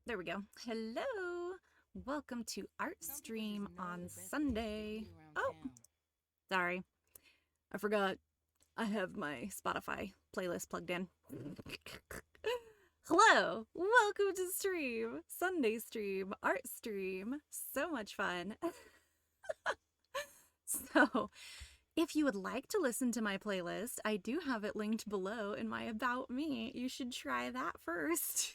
There we go. Hello. Welcome to Art Stream on Sunday. Oh, sorry. I forgot. I have my Spotify playlist plugged in. Hello. Welcome to stream. Sunday stream. Art stream. So much fun. So, if you would like to listen to my playlist, I do have it linked below in my About Me. You should try that first.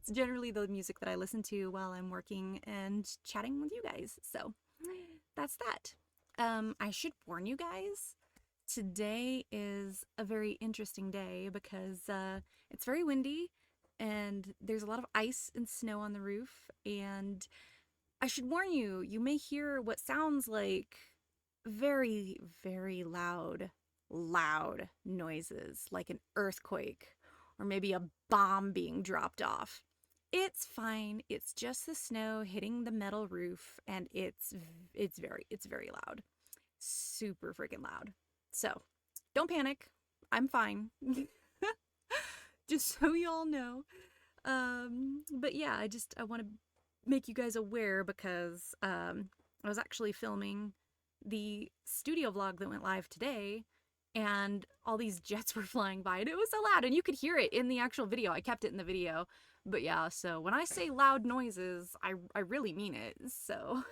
It's generally the music that I listen to while I'm working and chatting with you guys. So that's that. I should warn you guys, today is a very interesting day because it's very windy and there's a lot of ice and snow on the roof. And I should warn you, you may hear what sounds like very, very loud noises, like an earthquake or maybe a bomb being dropped off. It's fine. It's just the snow hitting the metal roof, and it's very loud. Super freaking loud. So, don't panic. I'm fine. Just so y'all know. But yeah, I want to make you guys aware because I was actually filming the studio vlog that went live today, and all these jets were flying by and it was so loud, and you could hear it in the actual video. I kept it in the video. But yeah, so when I say loud noises, I really mean it. So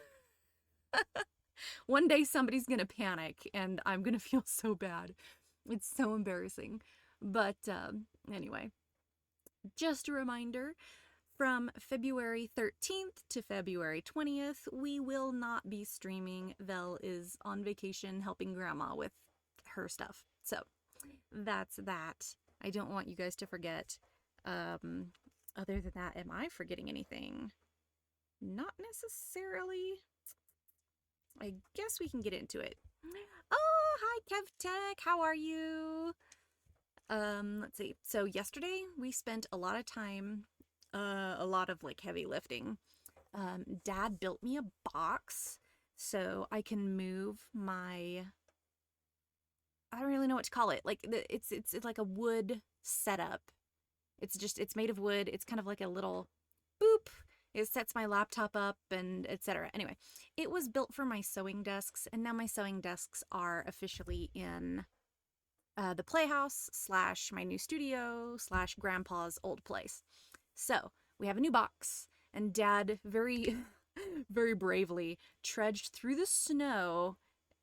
one day somebody's gonna panic and I'm gonna feel so bad. It's so embarrassing. But anyway, just a reminder, from February 13th to February 20th, we will not be streaming. Vel is on vacation helping Grandma with her stuff. So that's that. I don't want you guys to forget. Other than that, am I forgetting anything? Not necessarily. I guess we can get into it. Oh, hi 𝐀𝐥𝐞𝐱𝐬𝐭𝐫𝐚. How are you? Let's see. So yesterday we spent a lot of time, a lot of like heavy lifting. Dad built me a box so I can move my, I don't really know what to call it. Like it's like a wood setup. It's made of wood. It's kind of like a little boop. It sets my laptop up and etc. Anyway, it was built for my sewing desks, and now my sewing desks are officially in the playhouse / my new studio / grandpa's old place. So we have a new box, and Dad very, very bravely trudged through the snow,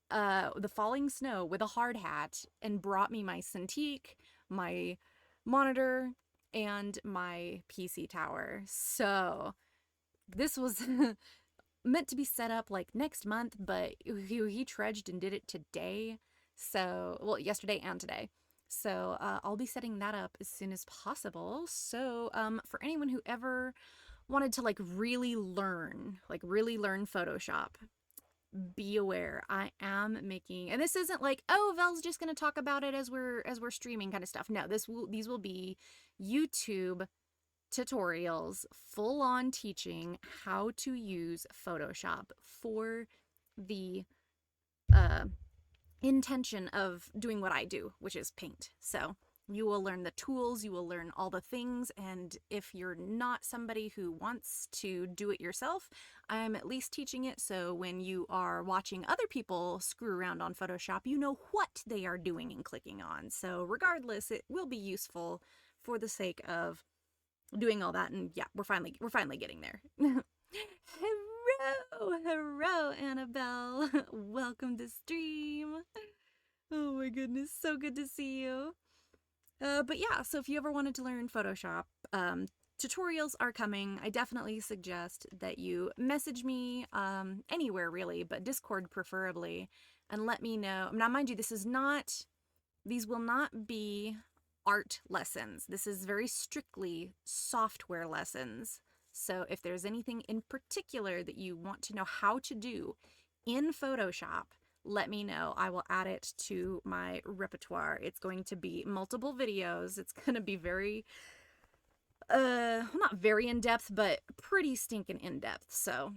the falling snow with a hard hat, and brought me my Cintiq, my monitor, and my PC tower. So this was meant to be set up like next month, but he trudged and did it today. So, well, yesterday and today. So I'll be setting that up as soon as possible. So for anyone who ever wanted to like really learn Photoshop, be aware, I am making, and this isn't like, oh, Vel's just going to talk about it as we're streaming kind of stuff. No, these will be YouTube tutorials, full on teaching how to use Photoshop for the intention of doing what I do, which is paint. So you will learn the tools, you will learn all the things, and if you're not somebody who wants to do it yourself, I'm at least teaching it so when you are watching other people screw around on Photoshop, you know what they are doing and clicking on. So regardless, it will be useful for the sake of doing all that. And yeah, we're finally getting there. Hello, Annabelle. Welcome to stream. Oh my goodness, so good to see you. But yeah, so if you ever wanted to learn Photoshop, tutorials are coming. I definitely suggest that you message me anywhere really, but Discord preferably, and let me know. Now, mind you, these will not be art lessons. This is very strictly software lessons. So if there's anything in particular that you want to know how to do in Photoshop, let me know. I will add it to my repertoire. It's going to be multiple videos. It's going to be very, not very in-depth, but pretty stinking in-depth. So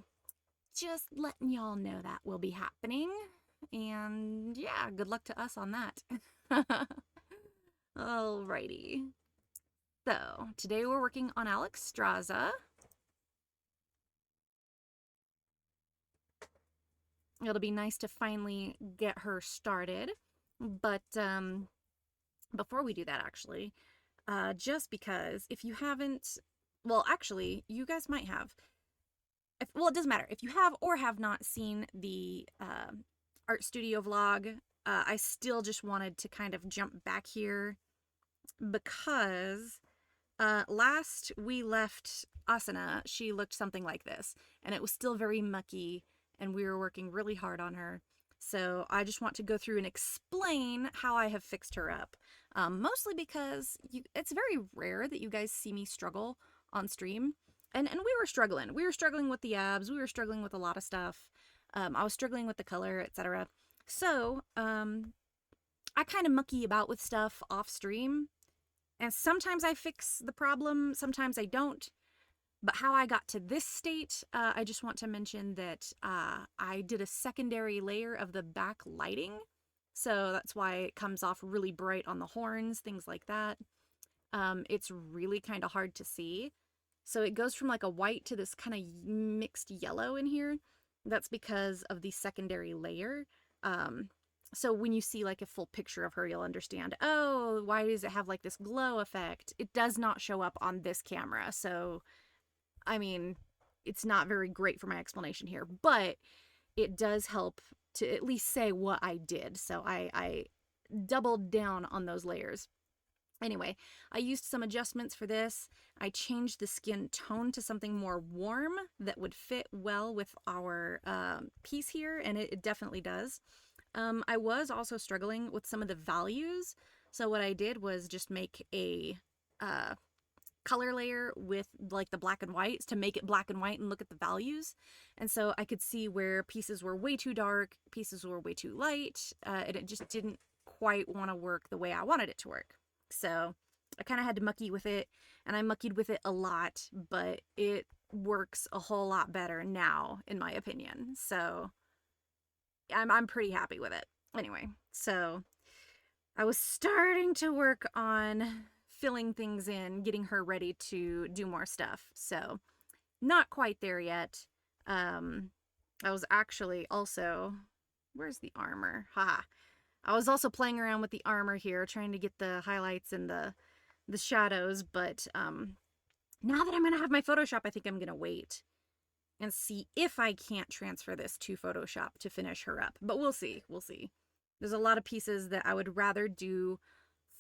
just letting y'all know that will be happening. And yeah, good luck to us on that. Alrighty. So, today we're working on Alexstrasza. It'll be nice to finally get her started. But before we do that, actually, just because if you haven't, well, actually, you guys might have. Well, it doesn't matter. If you have or have not seen the art studio vlog, I still just wanted to kind of jump back here because last we left Asana, she looked something like this, and it was still very mucky, and we were working really hard on her. So I just want to go through and explain how I have fixed her up. Mostly because it's very rare that you guys see me struggle on stream. And we were struggling. We were struggling with the abs. We were struggling with a lot of stuff. I was struggling with the color, etc. So, I kind of mucky about with stuff off stream. And sometimes I fix the problem, sometimes I don't. But how I got to this state, I just want to mention that I did a secondary layer of the back lighting. So that's why it comes off really bright on the horns, things like that. It's really kind of hard to see. So it goes from like a white to this kind of mixed yellow in here. That's because of the secondary layer. So when you see like a full picture of her, you'll understand, oh, why does it have like this glow effect? It does not show up on this camera. So, I mean, it's not very great for my explanation here, but it does help to at least say what I did. So I doubled down on those layers. Anyway, I used some adjustments for this. I changed the skin tone to something more warm that would fit well with our piece here, and it definitely does. I was also struggling with some of the values, so what I did was just make a color layer with like the black and whites to make it black and white and look at the values. And so I could see where pieces were way too dark, pieces were way too light, and it just didn't quite want to work the way I wanted it to work. So I kind of had to mucky with it, and I muckied with it a lot, but it works a whole lot better now, in my opinion. So I'm pretty happy with it. Anyway, so I was starting to work on filling things in, getting her ready to do more stuff. So not quite there yet. I was actually also, where's the armor? Haha. I was also playing around with the armor here, trying to get the highlights and the shadows, but now that I'm going to have my Photoshop, I think I'm going to wait and see if I can't transfer this to Photoshop to finish her up. But we'll see. We'll see. There's a lot of pieces that I would rather do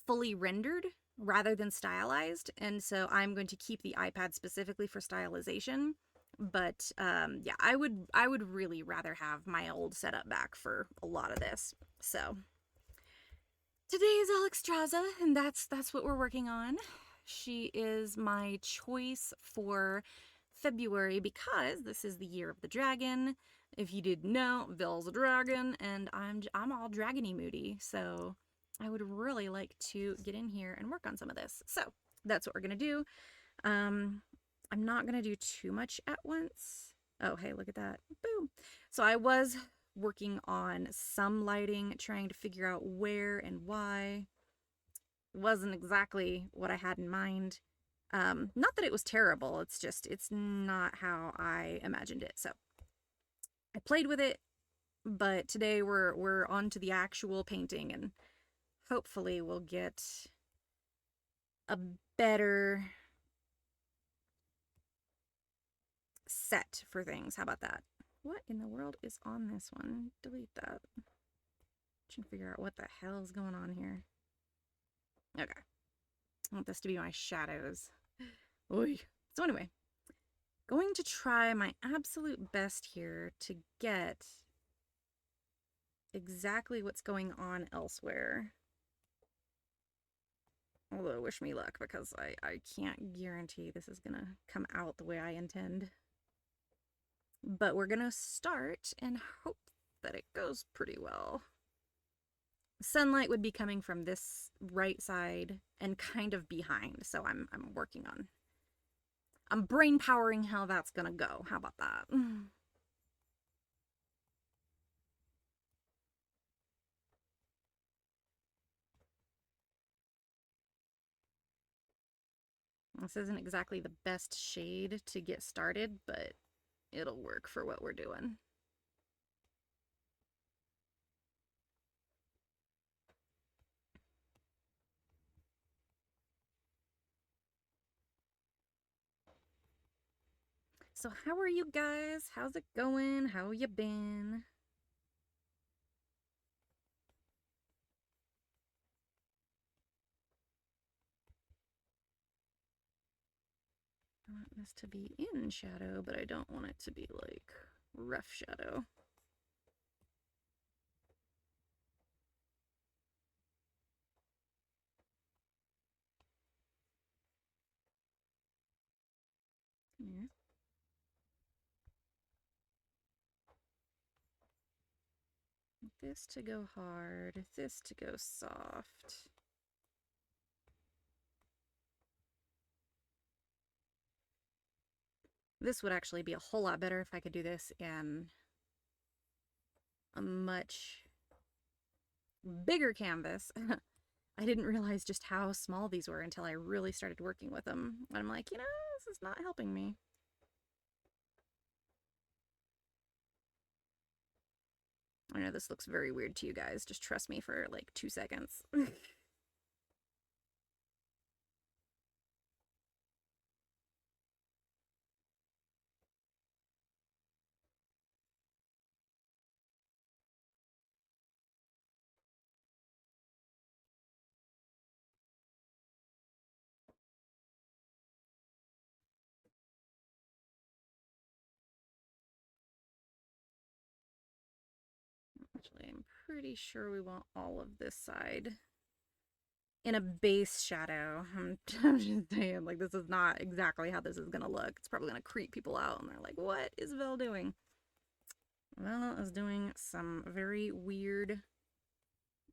fully rendered rather than stylized, and so I'm going to keep the iPad specifically for stylization. But yeah, I would really rather have my old setup back for a lot of this. So today is Alexstrasza, and that's what we're working on. She is my choice for February because this is the year of the dragon. If you didn't know, Vel's a dragon, and I'm all dragony moody, so I would really like to get in here and work on some of this. So that's what we're gonna do. I'm not gonna do too much at once. Oh, hey, look at that. Boom. So I was working on some lighting, trying to figure out where and why. It wasn't exactly what I had in mind. Not that it was terrible, it's just, it's not how I imagined it. So I played with it, but today we're on to the actual painting, and hopefully we'll get a better set for things. How about that? What in the world is on this one? Delete that. Trying to figure out what the hell is going on here. Okay. I want this to be my shadows. Oy. So anyway, going to try my absolute best here to get exactly what's going on elsewhere. Although, wish me luck, because I can't guarantee this is gonna come out the way I intend. But we're gonna start and hope that it goes pretty well. Sunlight would be coming from this right side and kind of behind, so I'm working on. I'm brain powering how that's gonna go. How about that? This isn't exactly the best shade to get started, but it'll work for what we're doing. So how are you guys? How's it going? How you been? I want this to be in shadow, but I don't want it to be like rough shadow. Come here. This to go hard, this to go soft. This would actually be a whole lot better if I could do this in a much bigger canvas. I didn't realize just how small these were until I really started working with them. I'm like, you know, this is not helping me. I know this looks very weird to you guys. Just trust me for like 2 seconds. Actually, I'm pretty sure we want all of this side in a base shadow. I'm just saying, like, this is not exactly how this is gonna look. It's probably gonna creep people out, and they're like, what is Vel doing? Vel is doing some very weird,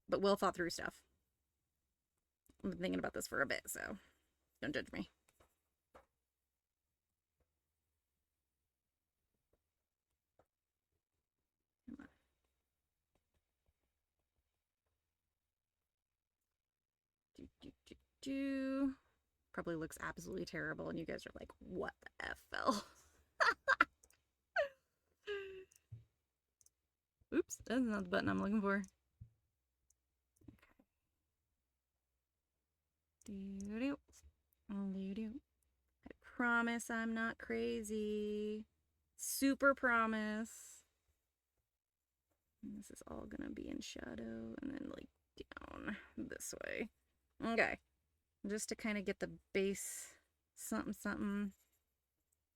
but well thought through stuff. I've been thinking about this for a bit, so don't judge me. Probably looks absolutely terrible, and you guys are like, what the F, Vel? Oops, that's not the button I'm looking for. Okay. I promise I'm not crazy. Super promise. And this is all gonna be in shadow, and then like down this way. Okay. Just to kind of get the base something something.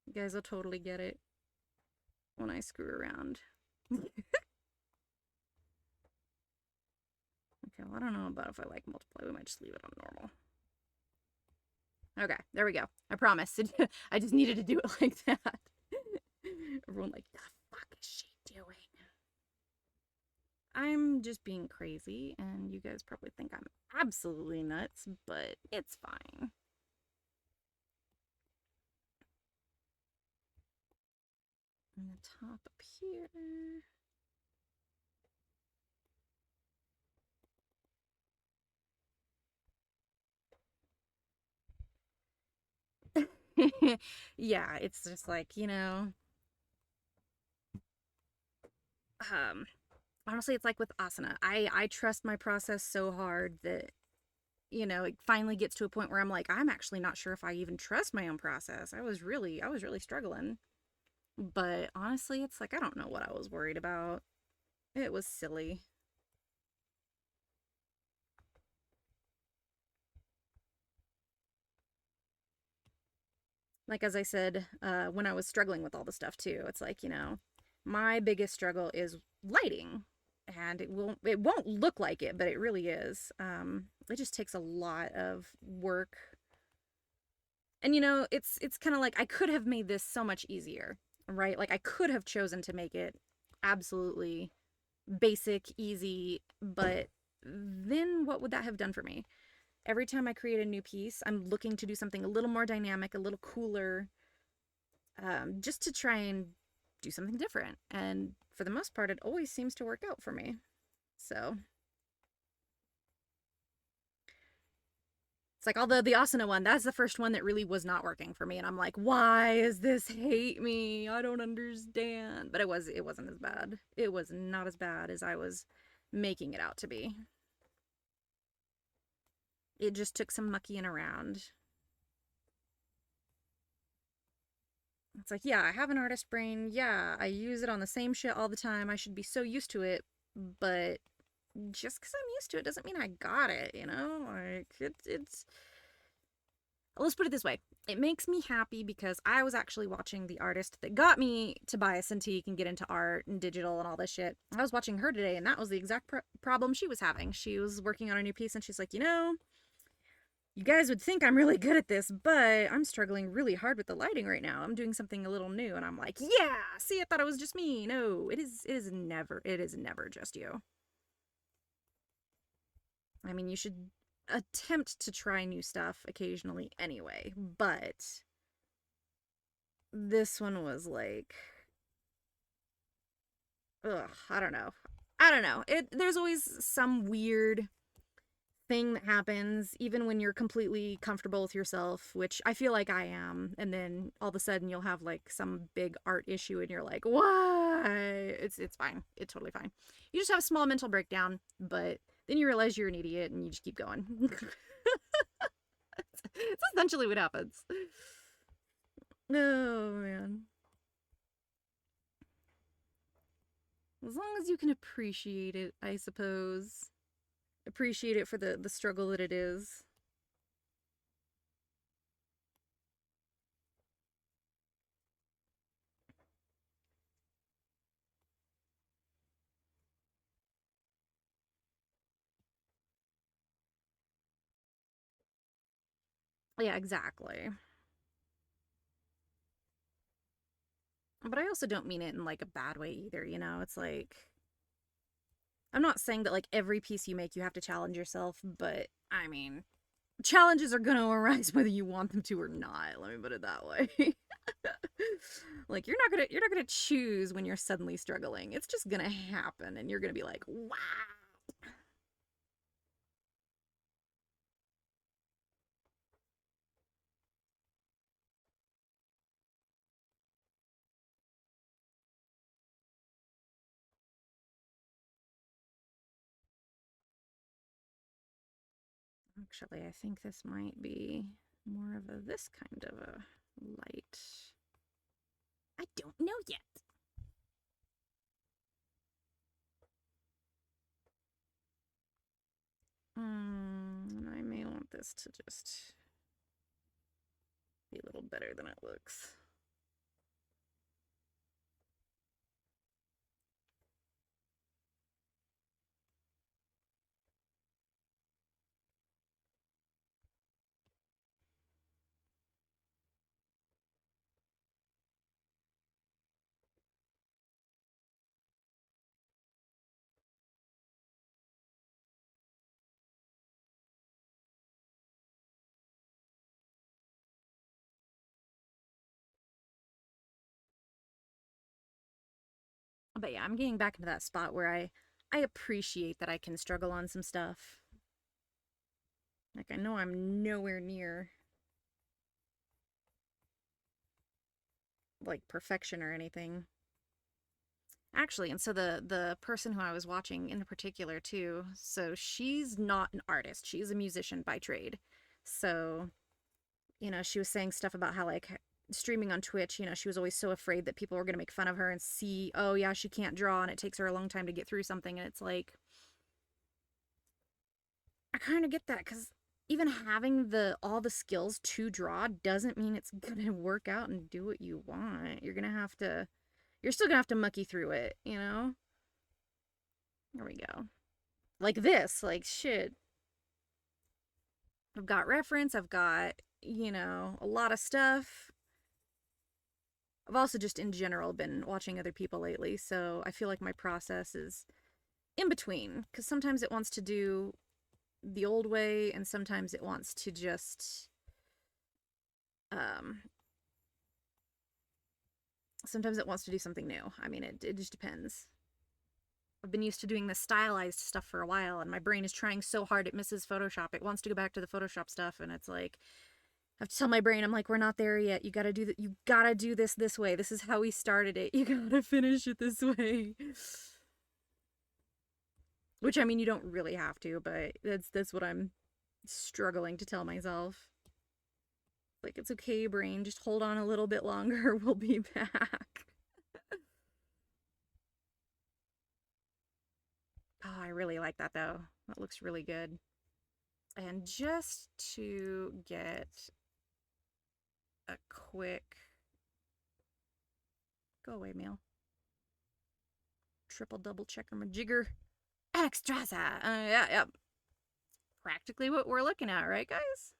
You guys will totally get it when I screw around. Okay, well, I don't know about if I like multiply. We might just leave it on normal. Okay, there we go. I promise. I just needed to do it like that. Everyone like, the fuck is she doing? I'm just being crazy, and you guys probably think I'm absolutely nuts, but it's fine. And the top up here. Yeah, it's just like, you know, honestly, it's like with asana. I trust my process so hard that, you know, it finally gets to a point where I'm like, I'm actually not sure if I even trust my own process. I was really struggling. But honestly, it's like I don't know what I was worried about. It was silly. Like as I said, when I was struggling with all the stuff too, it's like, you know, my biggest struggle is lighting. And it won't look like it, but it really is. It just takes a lot of work. And you know, it's kind of like I could have made this so much easier, right? Like I could have chosen to make it absolutely basic, easy, but then what would that have done for me? Every time I create a new piece, I'm looking to do something a little more dynamic, a little cooler, just to try and do something different. And for the most part, it always seems to work out for me. So It's like, although the Asuna one, that's the first one that really was not working for me, and I'm like, why is this hate me? I don't understand. But it wasn't as bad. It was not as bad as I was making it out to be. It just took some mucking around. It's like, yeah, I have an artist brain. Yeah, I use it on the same shit all the time. I should be so used to it, but just because I'm used to it doesn't mean I got it, you know? Like, it's. Let's put it this way. It makes me happy because I was actually watching the artist that got me to buy a Cintiq and get into art and digital and all this shit. I was watching her today, and that was the exact problem she was having. She was working on a new piece, and she's like, you know, you guys would think I'm really good at this, but I'm struggling really hard with the lighting right now. I'm doing something a little new. And I'm like, yeah, see, I thought it was just me. No, it is never just you. I mean, you should attempt to try new stuff occasionally anyway, but this one was like, ugh, I don't know. There's always some weird thing that happens even when you're completely comfortable with yourself, which I feel like I am, and then all of a sudden you'll have like some big art issue and you're like, why? It's fine. It's totally fine. You just have a small mental breakdown, but then you realize you're an idiot and you just keep going. It's essentially what happens. Oh man. As long as you can appreciate it, I suppose. Appreciate it for the struggle that it is. Yeah, exactly. But I also don't mean it in like a bad way either, you know? It's like, I'm not saying that like every piece you make you have to challenge yourself, but I mean, challenges are gonna arise whether you want them to or not. Let me put it that way. Like you're not gonna choose when you're suddenly struggling. It's just gonna happen, and you're gonna be like, wow. Actually, I think this might be more of a this kind of a light. I don't know yet. I may want this to just be a little better than it looks. But yeah, I'm getting back into that spot where I appreciate that I can struggle on some stuff. Like I know I'm nowhere near like perfection or anything. Actually, and so the person who I was watching in particular too, so she's not an artist. She's a musician by trade. So, you know, she was saying stuff about how like streaming on Twitch, you know, she was always so afraid that people were going to make fun of her and see, oh yeah, she can't draw and it takes her a long time to get through something, and it's like I kind of get that cuz even having the all the skills to draw doesn't mean it's going to work out and do what you want. You're still going to have to mucky through it, you know? There we go. Like this, like shit. I've got reference, I've got, you know, a lot of stuff. I've also just in general been watching other people lately, so I feel like my process is in between because sometimes it wants to do the old way and sometimes it wants to just um sometimes it wants to do something new. I mean, it just depends. I've been used to doing this stylized stuff for a while, and my brain is trying so hard it misses Photoshop. It wants to go back to the Photoshop stuff, and it's like I have to tell my brain, I'm like, we're not there yet. You gotta do that. You gotta do this way. This is how we started it. You gotta finish it this way. Which, I mean, you don't really have to, but that's what I'm struggling to tell myself. Like, it's okay, brain. Just hold on a little bit longer. We'll be back. Oh, I really like that, though. That looks really good. And just to get a quick... Go away, meal. Triple double checker majigger. Extras! Yeah. Practically what we're looking at, right, guys?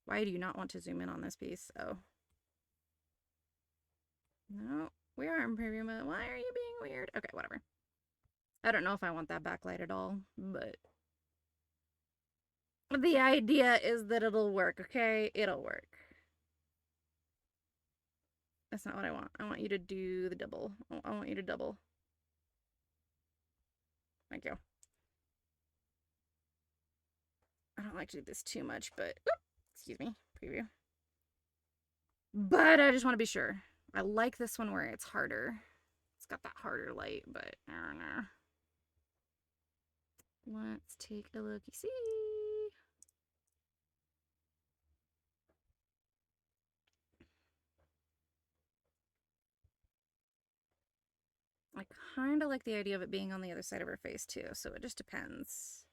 Why do you not want to zoom in on this piece? Oh. No, we are in preview mode. Why are you being weird? Okay, whatever. I don't know if I want that backlight at all, but the idea is that it'll work, okay? It'll work. That's not what I want. I want you to do the double. I want you to double. Thank you. I don't like to do this too much, but... excuse me. Preview. But I just want to be sure. I like this one where it's harder. It's got that harder light, but I don't know. Let's take a look-see. I kind of like the idea of it being on the other side of her face too, so it just depends.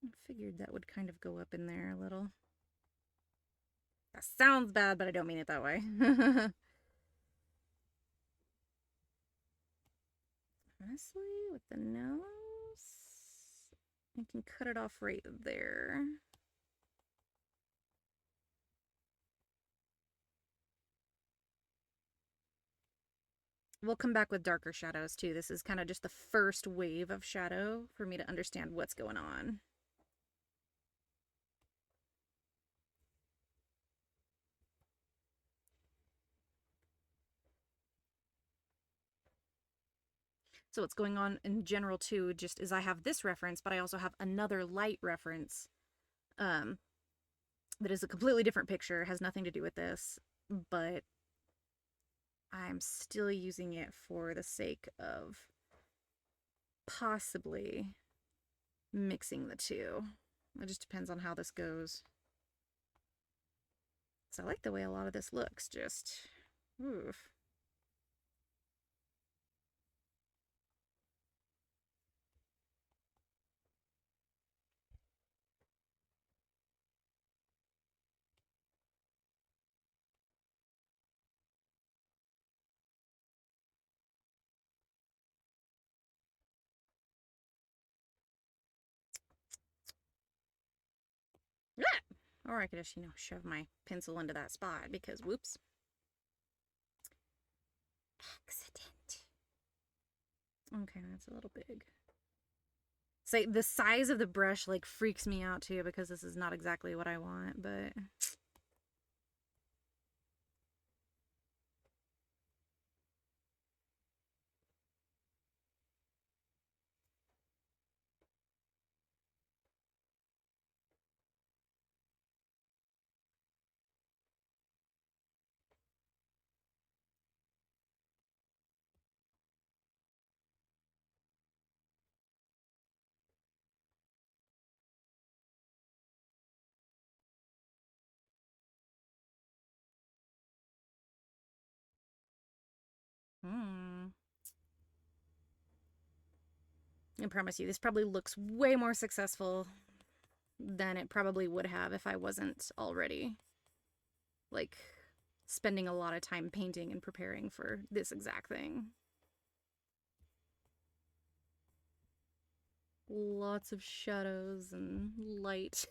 I figured that would kind of go up in there a little. That sounds bad, but I don't mean it that way. Honestly, with the nose, I can cut it off right there. We'll come back with darker shadows too. This is kind of just the first wave of shadow for me to understand what's going on. So what's going on in general too, just is I have this reference, but I also have another light reference that is a completely different picture, has nothing to do with this, but I'm still using it for the sake of possibly mixing the two. It just depends on how this goes. So I like the way a lot of this looks, just, oof. Or I could just, shove my pencil into that spot because, whoops. Accident. Okay, that's a little big. So the size of the brush, like, freaks me out, too, because this is not exactly what I want, but... I promise you, this probably looks way more successful than it probably would have if I wasn't already, like, spending a lot of time painting and preparing for this exact thing. Lots of shadows and light.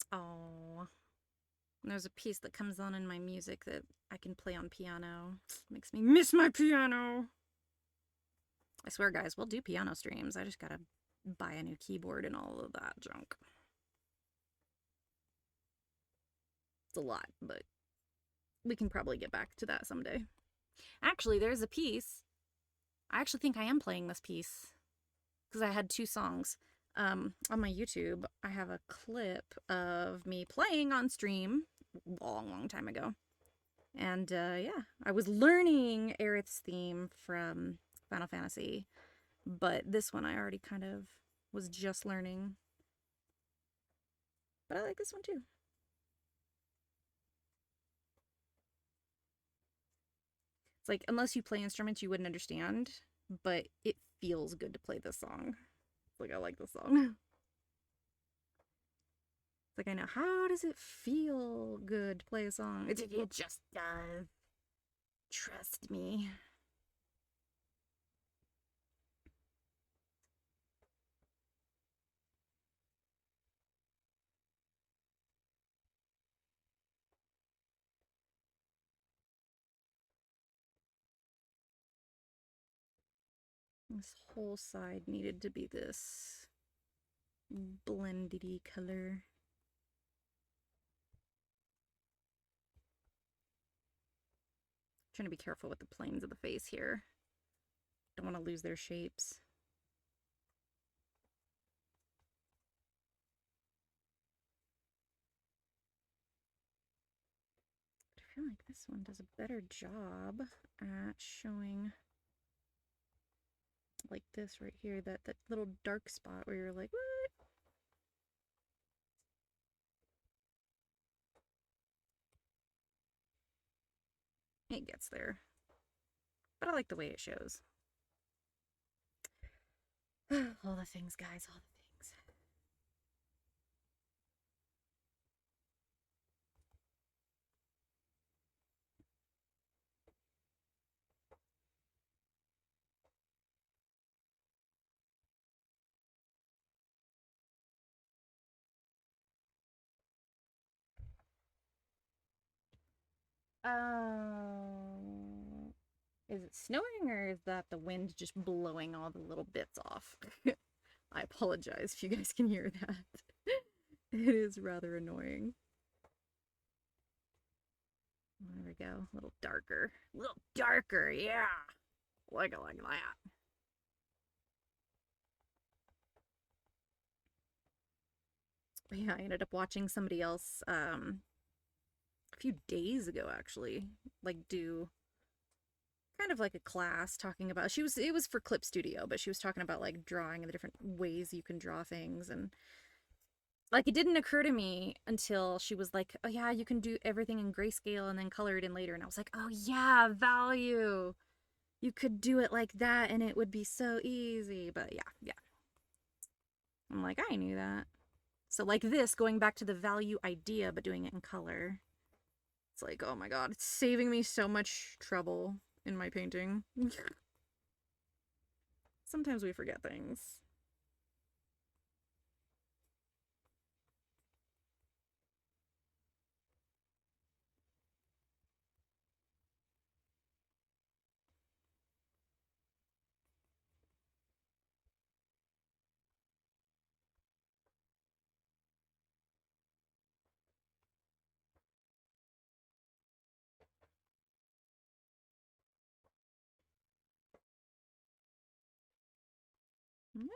Oh, there's a piece that comes on in my music that I can play on piano. Makes me miss my piano. I swear, guys, we'll do piano streams. I just gotta buy a new keyboard and all of that junk. It's a lot, but we can probably get back to that someday. Actually, there's a piece. I actually think I am playing this piece because I had 2 songs. On my YouTube, I have a clip of me playing on stream a long time ago. And yeah, I was learning Aerith's theme from Final Fantasy, but this one I already kind of was just learning. But I like this one too. It's like, unless you play instruments, you wouldn't understand, but it feels good to play this song. Like, I like this song. It's like, I know, how does it feel good to play a song? It just does. Trust me. This whole side needed to be this blendy color. Trying to be careful with the planes of the face here. Don't want to lose their shapes. I feel like this one does a better job at showing, like this right here, that little dark spot where you're like, what? It gets there. But I like the way it shows. All the things, guys, all the things. Is it snowing or is that the wind just blowing all the little bits off? I apologize if you guys can hear that. It is rather annoying. There we go. A little darker. A little darker, yeah. Like it like that. But yeah, I ended up watching somebody else a few days ago, actually, like do kind of like a class talking about, it was for Clip Studio, but she was talking about like drawing and the different ways you can draw things. And like, it didn't occur to me until she was like, oh yeah, you can do everything in grayscale and then color it in later. And I was like, oh yeah, value. You could do it like that and it would be so easy. But yeah. I'm like, I knew that. So like this, going back to the value idea, but doing it in color. It's like, oh my god, it's saving me so much trouble in my painting. Sometimes we forget things. Yep.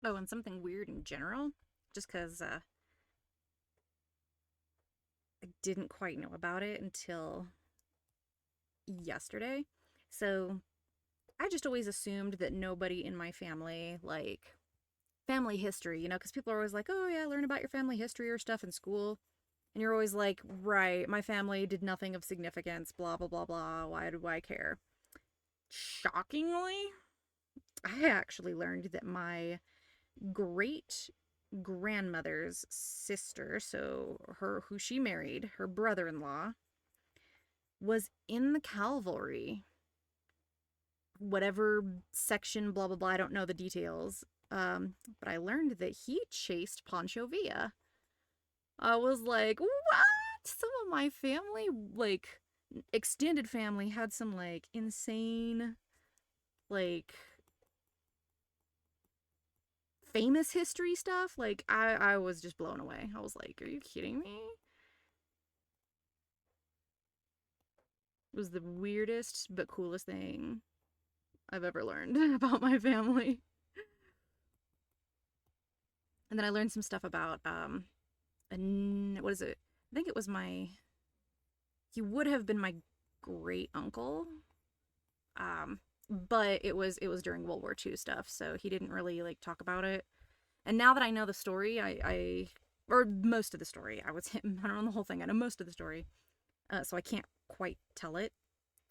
Oh, and something weird in general, just because I didn't quite know about it until yesterday. So I just always assumed that nobody in my family, like, family history, you know, because people are always like, oh yeah, learn about your family history or stuff in school. And you're always like, right, my family did nothing of significance, blah, blah, blah, blah. Why do I care? Shockingly, I actually learned that my great grandmother's sister, so who she married, her brother-in-law, was in the cavalry. Whatever section, blah, blah, blah, I don't know the details. But I learned that he chased Pancho Villa. I was like, what? Some of my family, like, extended family had some, like, insane, like, famous history stuff. Like, I was just blown away. I was like, are you kidding me? It was the weirdest but coolest thing I've ever learned about my family. And then I learned some stuff about, what is it? I think it was he would have been my great uncle. But it was during World War II stuff, so he didn't really, like, talk about it. And now that I know the story, or most of the story, I don't know the whole thing, I know most of the story, so I can't quite tell it.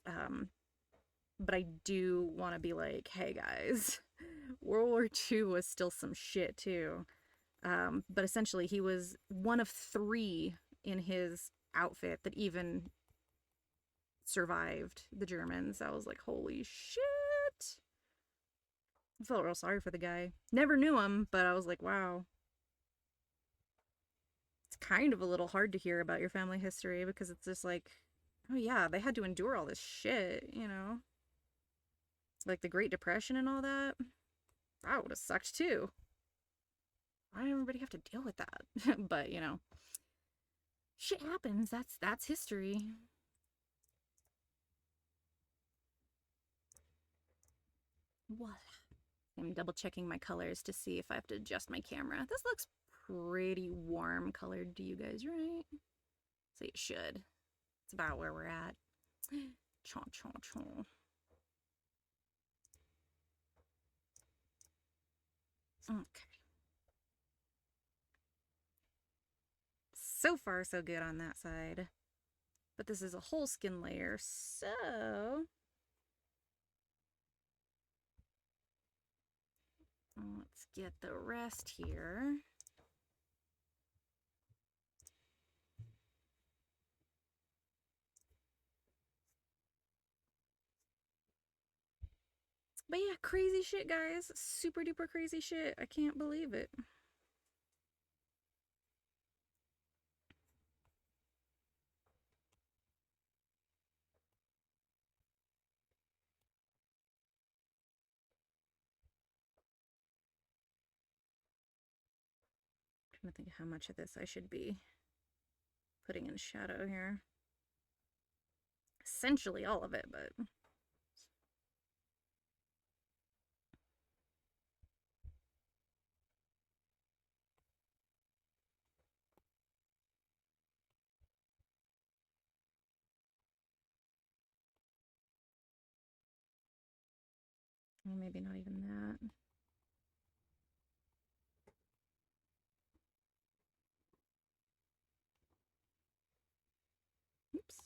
But I do want to be like, hey guys, World War II was still some shit too. But essentially he was one of 3 in his outfit that even survived the Germans. I was like, holy shit. I felt real sorry for the guy. Never knew him, but I was like, wow. It's kind of a little hard to hear about your family history because it's just like, oh yeah, they had to endure all this shit, you know? Like the Great Depression and all that. That would have sucked too. Why did everybody have to deal with that? But, you know, shit happens. That's history. Voila. I'm double checking my colors to see if I have to adjust my camera. This looks pretty warm colored to you guys, right? So it should. It's about where we're at. Chon, chon, chon. Okay. So far, so good on that side. But this is a whole skin layer, so let's get the rest here. But yeah, crazy shit, guys. Super duper crazy shit. I can't believe it. I'm trying to think of how much of this I should be putting in shadow here. Essentially all of it, but well, maybe not even that. Oops.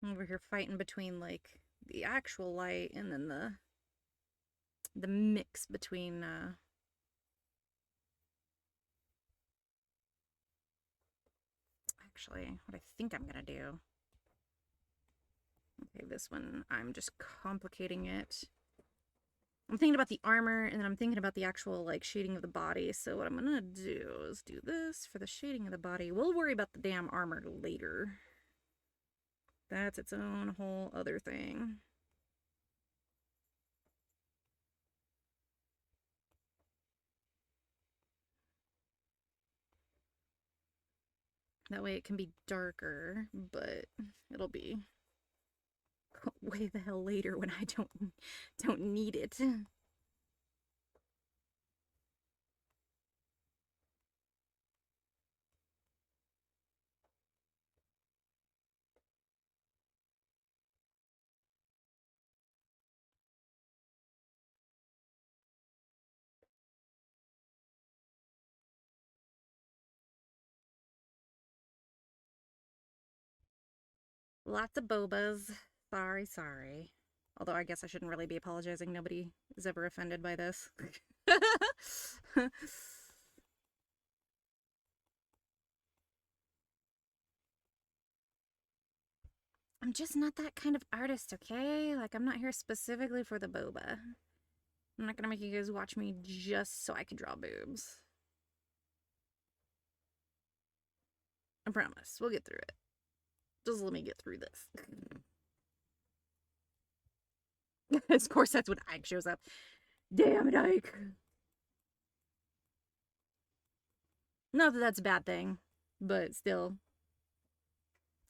Over here fighting between like the actual light and then the mix between actually what I think I'm gonna do. Okay, this one I'm just complicating it. I'm thinking about the armor and then I'm thinking about the actual like shading of the body. So what I'm gonna do is do this for the shading of the body. We'll worry about the damn armor later. That's its own whole other thing. That way it can be darker, but it'll be way the hell later when I don't need it. Lots of bobas. Sorry, sorry. Although I guess I shouldn't really be apologizing. Nobody is ever offended by this. I'm just not that kind of artist, okay? Like, I'm not here specifically for the boba. I'm not gonna make you guys watch me just so I can draw boobs. I promise. We'll get through it. Just let me get through this. Of course, that's when Ike shows up. Damn it, Ike. Not that that's a bad thing, but still.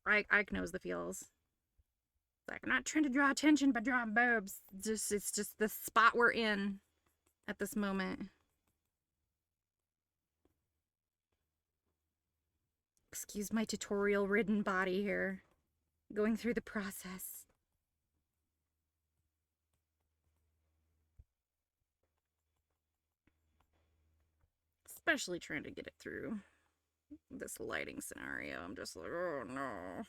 Ike knows the feels. Like, I'm not trying to draw attention by drawing boobs. It's just the spot we're in at this moment. Excuse my tutorial-ridden body here. Going through the process. Especially trying to get it through this lighting scenario. I'm just like, oh no.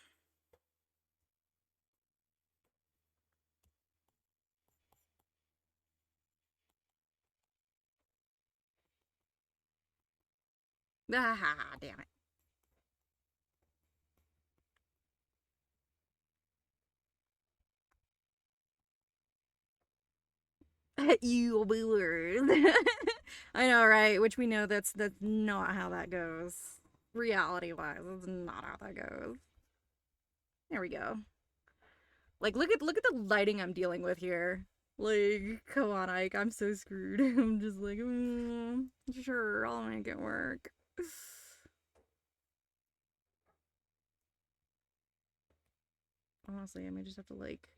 Ah, damn it. You viewers. I know, right? Which we know that's not how that goes. Reality-wise, that's not how that goes. There we go. Like, look at the lighting I'm dealing with here. Like, come on, Ike, I'm so screwed. I'm just like, sure, I'll make it work. Honestly, I may just have to, like,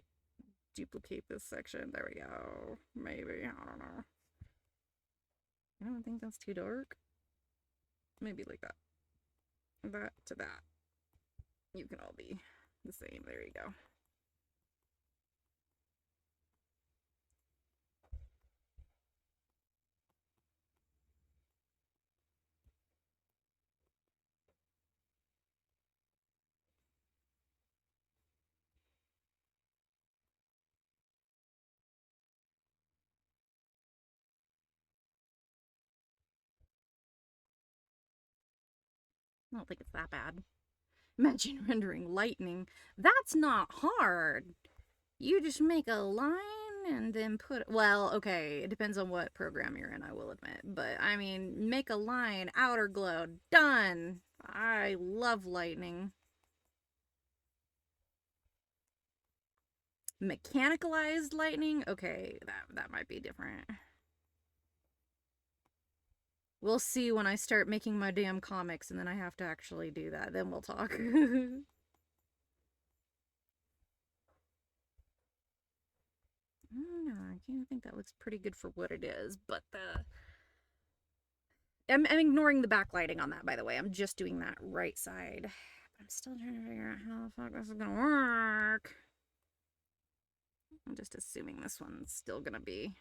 duplicate this section. There we go. Maybe, I don't know. I don't think that's too dark. Maybe like that. That to that. You can all be the same. There you go. I don't think it's that bad. Imagine rendering lightning. That's not hard. You just make a line and then put, well, okay, it depends on what program you're in, I will admit. But, I mean, make a line, outer glow, done. I love lightning. Mechanicalized lightning? Okay, that might be different. We'll see when I start making my damn comics and then I have to actually do that. Then we'll talk. I kind of think that looks pretty good for what it is, but I'm ignoring the backlighting on that, by the way. I'm just doing that right side. But I'm still trying to figure out how the fuck this is gonna work. I'm just assuming this one's still gonna be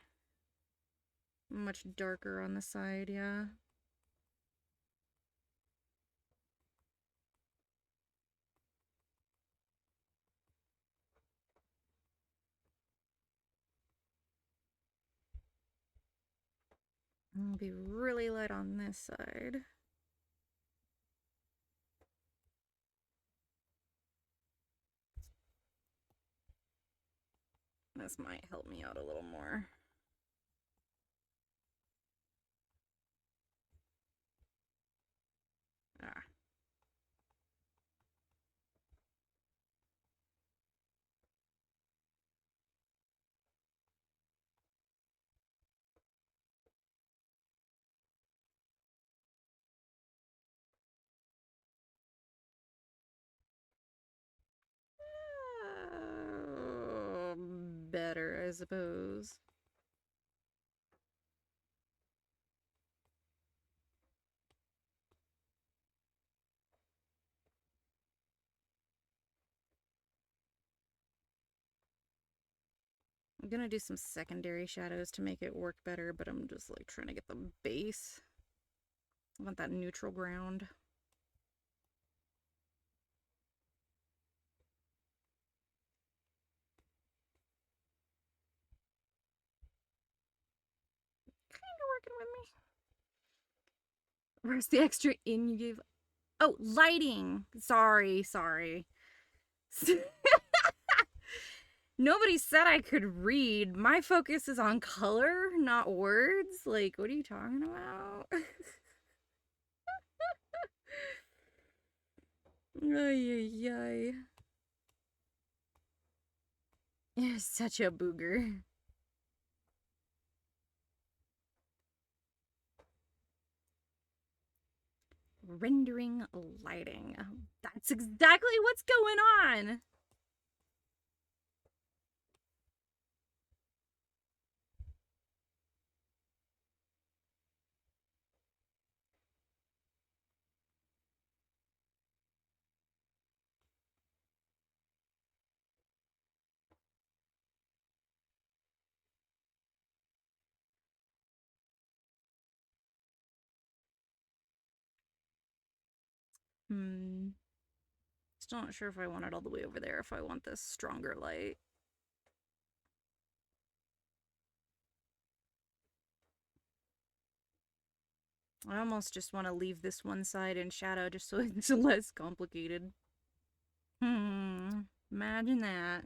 much darker on the side, yeah. It'll be really light on this side. This might help me out a little more. Ah. better, I suppose. I'm gonna do some secondary shadows to make it work better, but I'm just like trying to get the base. I want that neutral ground. Kinda working with me. Where's the extra in you gave? Oh, lighting. Sorry. Nobody said I could read. My focus is on color, not words. Like, what are you talking about? Ay, ay, ay. You're such a booger. Rendering lighting. That's exactly what's going on. Still not sure if I want it all the way over there, if I want this stronger light. I almost just want to leave this one side in shadow just so it's less complicated. Imagine that.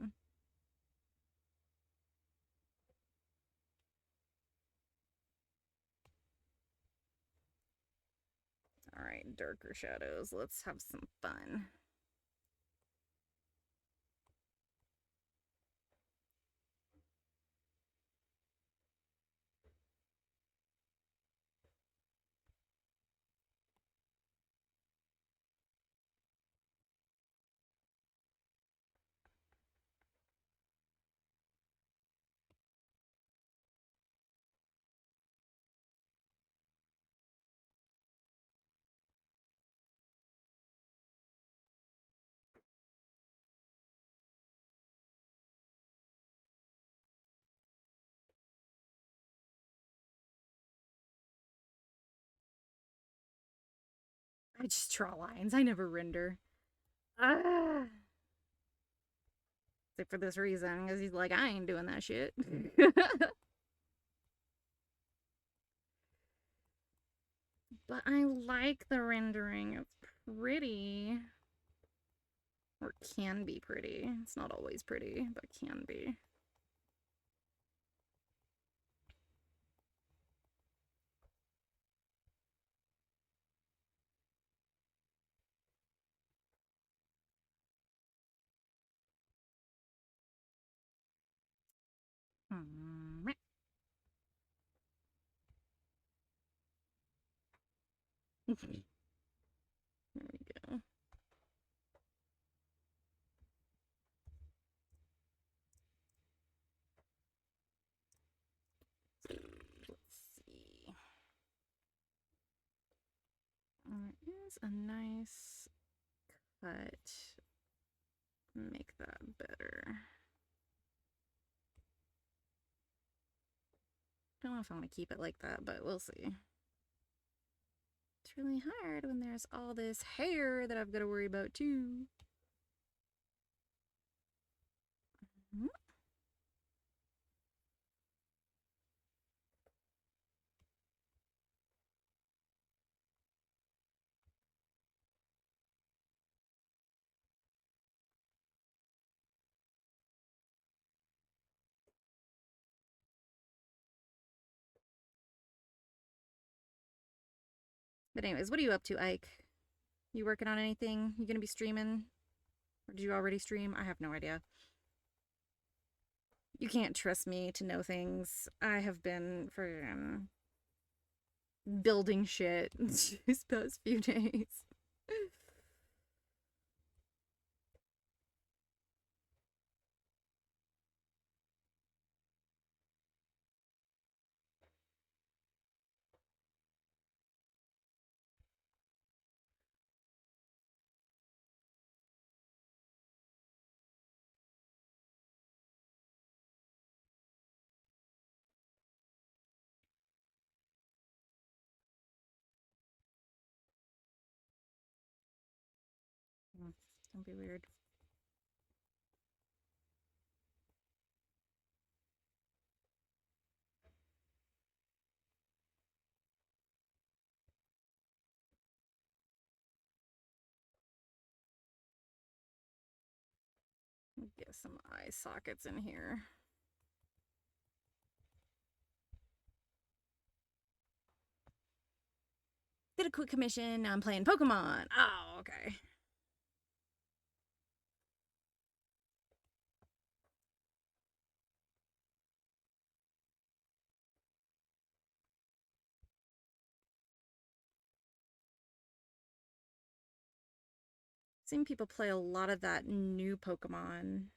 Alright, darker shadows. Let's have some fun. I just draw lines. I never render. Ah. Except for this reason, because he's like, I ain't doing that shit. But I like the rendering. It's pretty. Or can be pretty. It's not always pretty, but can be. There we go. Let's see. There is a nice cut. Make that better. Don't know if I want to keep it like that, but we'll see. It's really hard when there's all this hair that I've got to worry about too. But anyways, what are you up to, Ike? You working on anything? You gonna be streaming? Or did you already stream? I have no idea. You can't trust me to know things. I have been for building shit these past few days. Don't be weird. Get some eye sockets in here. Did a quick commission. Now I'm playing Pokemon. Oh, okay. Seen people play a lot of that new Pokemon.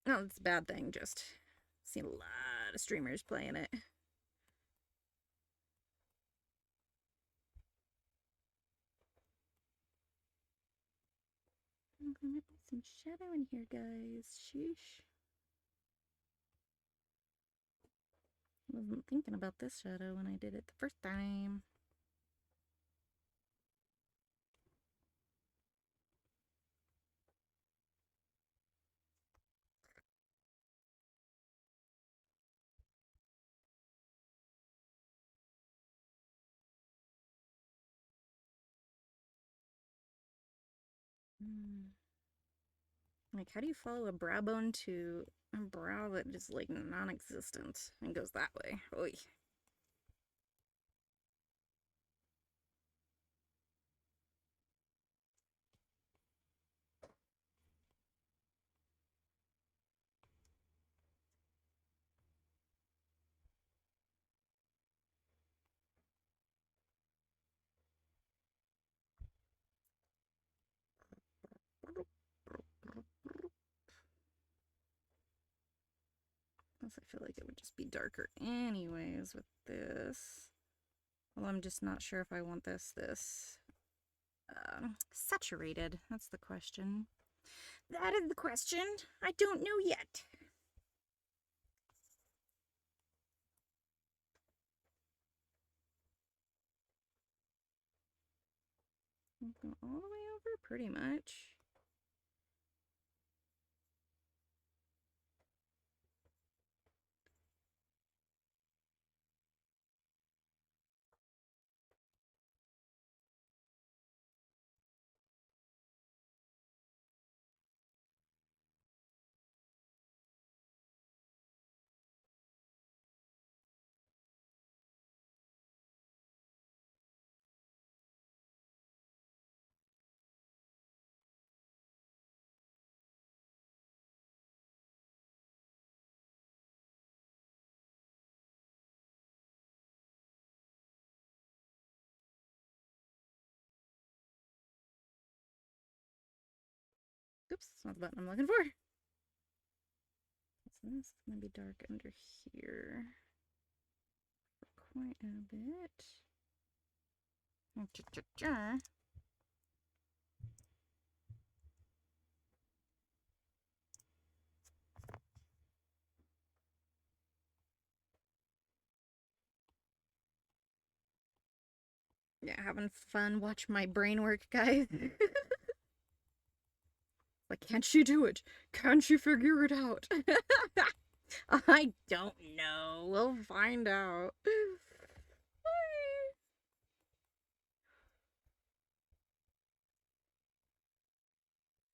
No, it's a bad thing, just seen a lot of streamers playing it. I'm gonna put some shadow in here, guys. Sheesh. I wasn't thinking about this shadow when I did it the first time. Like, how do you follow a brow bone to a brow that is like non-existent and goes that way? Oy. Plus, I feel like it would just be darker anyways with this. Well, I'm just not sure if I want this saturated. That's the question. That is the question. I don't know yet. Go all the way over, pretty much. Oops, not the button I'm looking for. So this is going to be dark under here for quite a bit. Yeah, having fun. Watch my brain work, guys. Like, can't you do it? Can't you figure it out? I don't know. We'll find out. I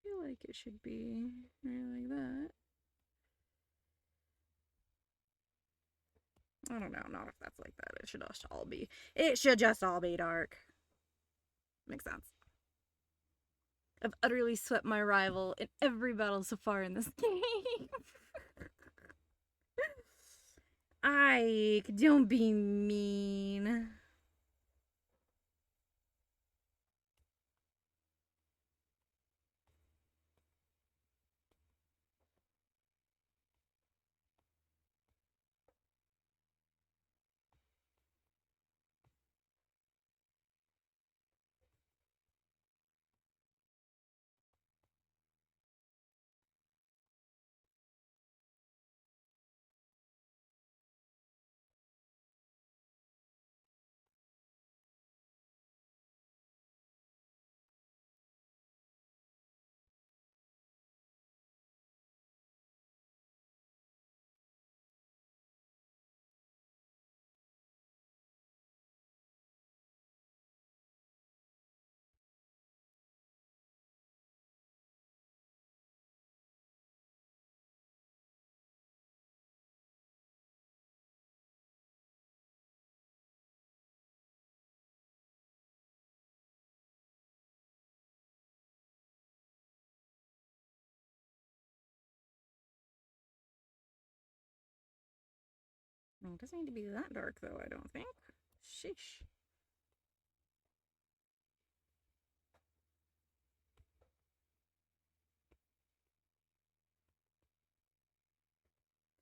feel like it should be right like that. I don't know, not if that's like that. It should just all be. It should just all be dark. Makes sense. I've utterly swept my rival in every battle so far in this game. Ike, don't be mean. It doesn't need to be that dark, though, I don't think. Sheesh.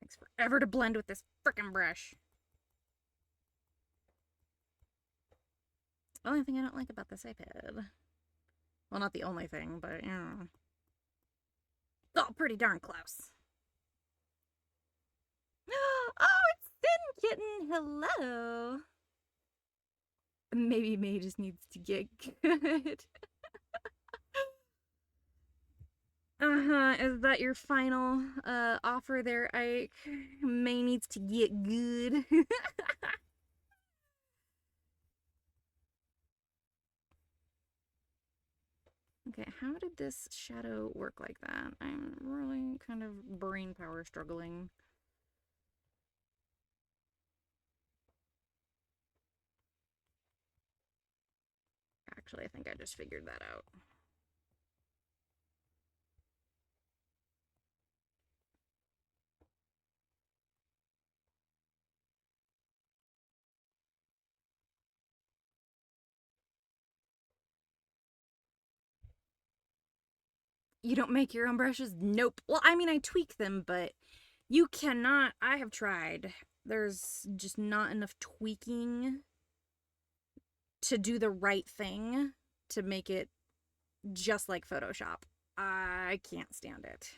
Takes forever to blend with this frickin' brush. Only thing I don't like about this iPad. Well, not the only thing, but, you know. Oh, pretty darn close. Oh, it's Thin Kitten. Hello. Maybe May just needs to get good. Is that your final offer there, Ike? May needs to get good. Okay, how did this shadow work like that? I'm really kind of brain power struggling. Actually, I think I just figured that out. You don't make your own brushes? Nope. Well, I mean, I tweak them, but you cannot. I have tried. There's just not enough tweaking to do the right thing to make it just like Photoshop. I can't stand it.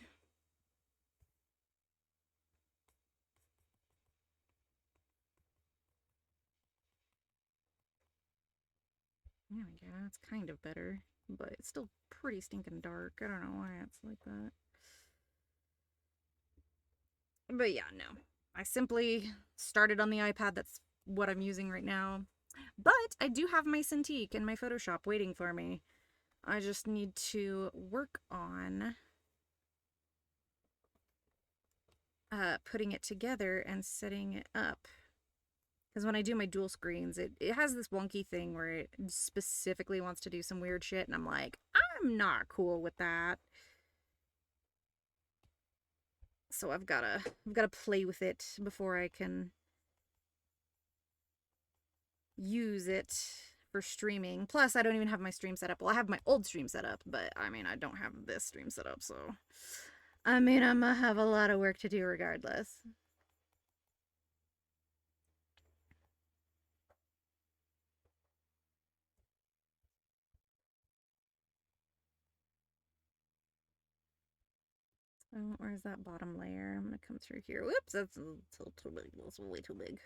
There we go. It's kind of better, but it's still pretty stinking dark. I don't know why it's like that. But yeah, no. I simply started on the iPad. That's what I'm using right now. But I do have my Cintiq and my Photoshop waiting for me. I just need to work on putting it together and setting it up. Because when I do my dual screens, it has this wonky thing where it specifically wants to do some weird shit, and I'm like, I'm not cool with that. So I've gotta play with it before I can use it for streaming. Plus, I don't even have my stream set up. Well, I have my old stream set up, but I mean, I don't have this stream set up, so I mean, I'm gonna have a lot of work to do regardless. Oh, where's that bottom layer? I'm gonna come through here. Whoops, that's a little too big. That's way too big.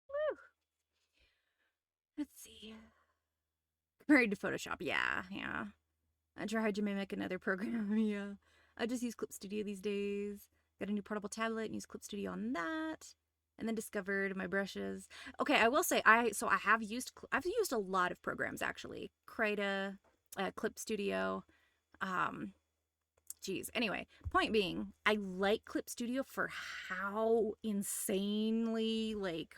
Woo. Let's see. Compared to Photoshop, yeah. I tried to mimic another program, yeah. I just use Clip Studio these days. Got a new portable tablet and use Clip Studio on that. And then discovered my brushes. Okay, I will say I've used a lot of programs actually. Krita, Clip Studio, geez. Anyway, point being, I like Clip Studio for how insanely like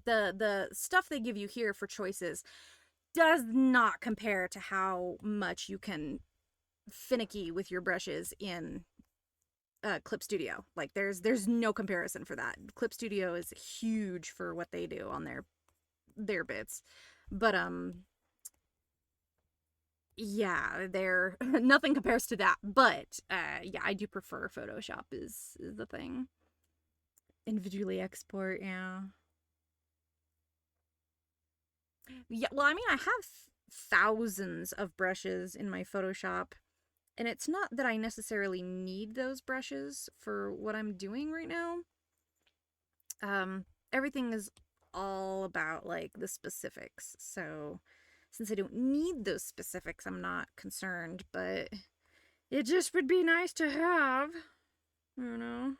the stuff they give you here for choices does not compare to how much you can finicky with your brushes in Clip Studio. Like there's no comparison for that. Clip Studio is huge for what they do on their bits. But yeah, they're nothing compares to that. But yeah, I do prefer Photoshop is the thing. Individually export, yeah. Yeah, well, I mean, I have thousands of brushes in my Photoshop, and it's not that I necessarily need those brushes for what I'm doing right now. Everything is all about, like, the specifics, so since I don't need those specifics, I'm not concerned, but it just would be nice to have. You know?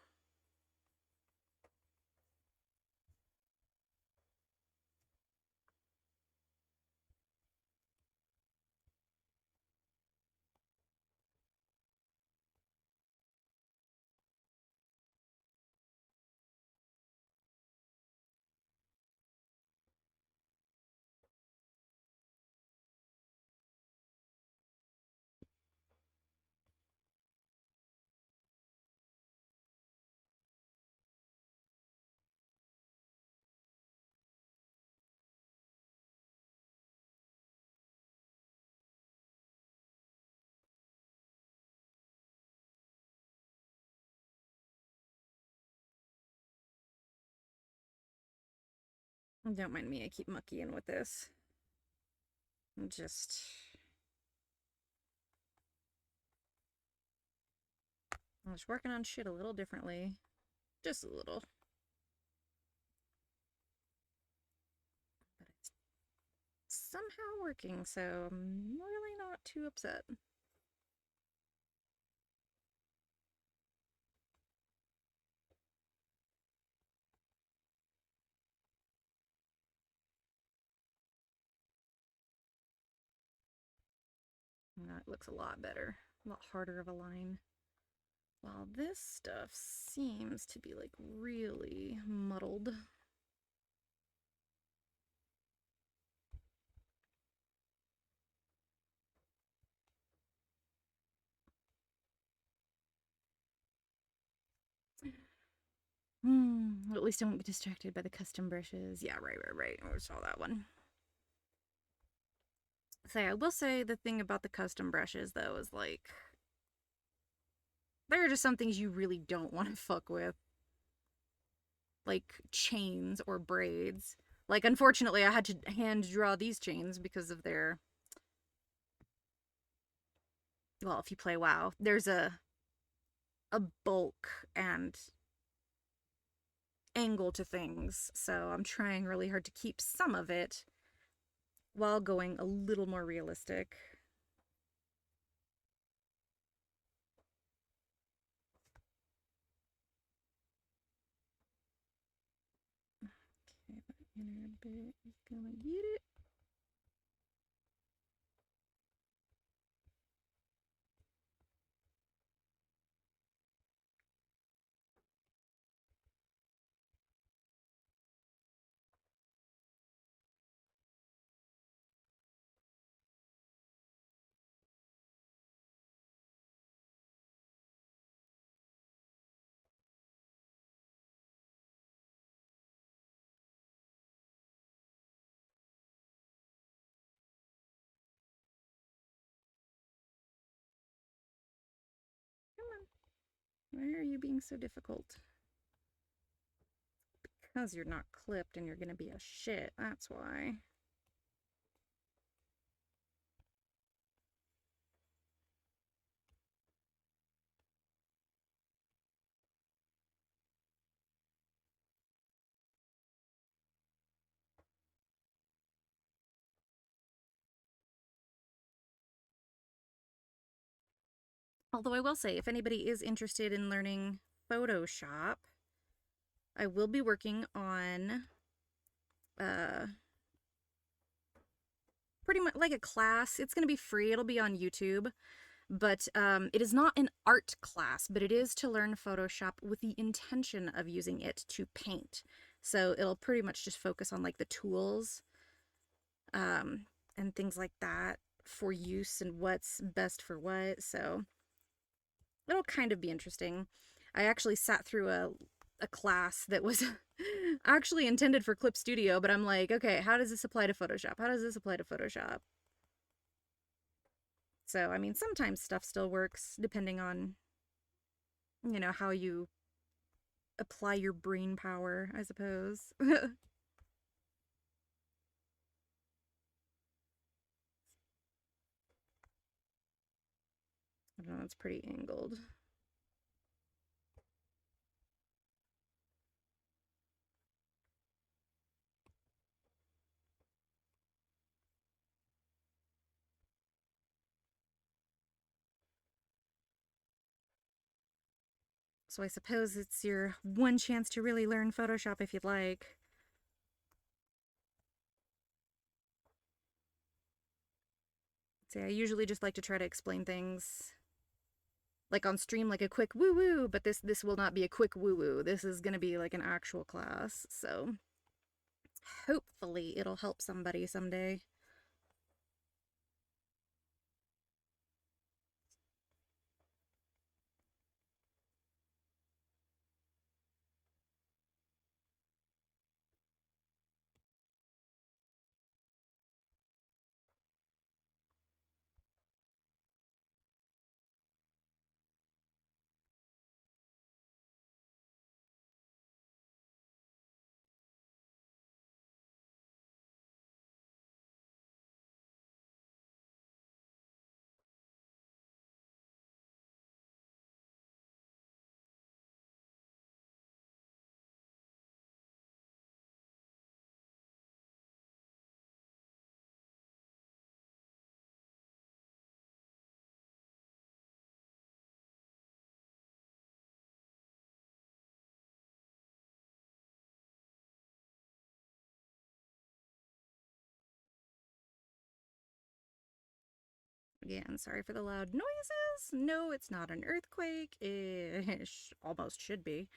Don't mind me, I keep muckying with this. I'm just... I was working on shit a little differently. Just a little. But it's somehow working, so I'm really not too upset. That looks a lot better. A lot harder of a line. While this stuff seems to be like really muddled. At least I won't be distracted by the custom brushes. Yeah, right. I saw that one. So I will say the thing about the custom brushes though is like there are just some things you really don't want to fuck with. Like chains or braids. Like unfortunately I had to hand draw these chains because of their, well, if you play WoW, there's a bulk and angle to things. So I'm trying really hard to keep some of it while going a little more realistic. Okay, that inner bit is gonna get it. Come on. Why are you being so difficult? Because you're not clipped and you're gonna be a shit, that's why. Although I will say, if anybody is interested in learning Photoshop, I will be working on pretty much like a class. It's going to be free. It'll be on YouTube. But it is not an art class, but it is to learn Photoshop with the intention of using it to paint. So it'll pretty much just focus on like the tools and things like that for use and what's best for what. So it'll kind of be interesting. I actually sat through a class that was actually intended for Clip Studio, but I'm like, okay, how does this apply to Photoshop? How does this apply to Photoshop? So, I mean, sometimes stuff still works depending on, you know, how you apply your brain power, I suppose. I don't know, it's pretty angled. So I suppose it's your one chance to really learn Photoshop if you'd like. See, I usually just like to try to explain things like on stream, like a quick woo-woo, but this will not be a quick woo-woo. This is gonna be like an actual class, so hopefully it'll help somebody someday. Again, sorry for the loud noises. No, it's not an earthquake. It almost should be.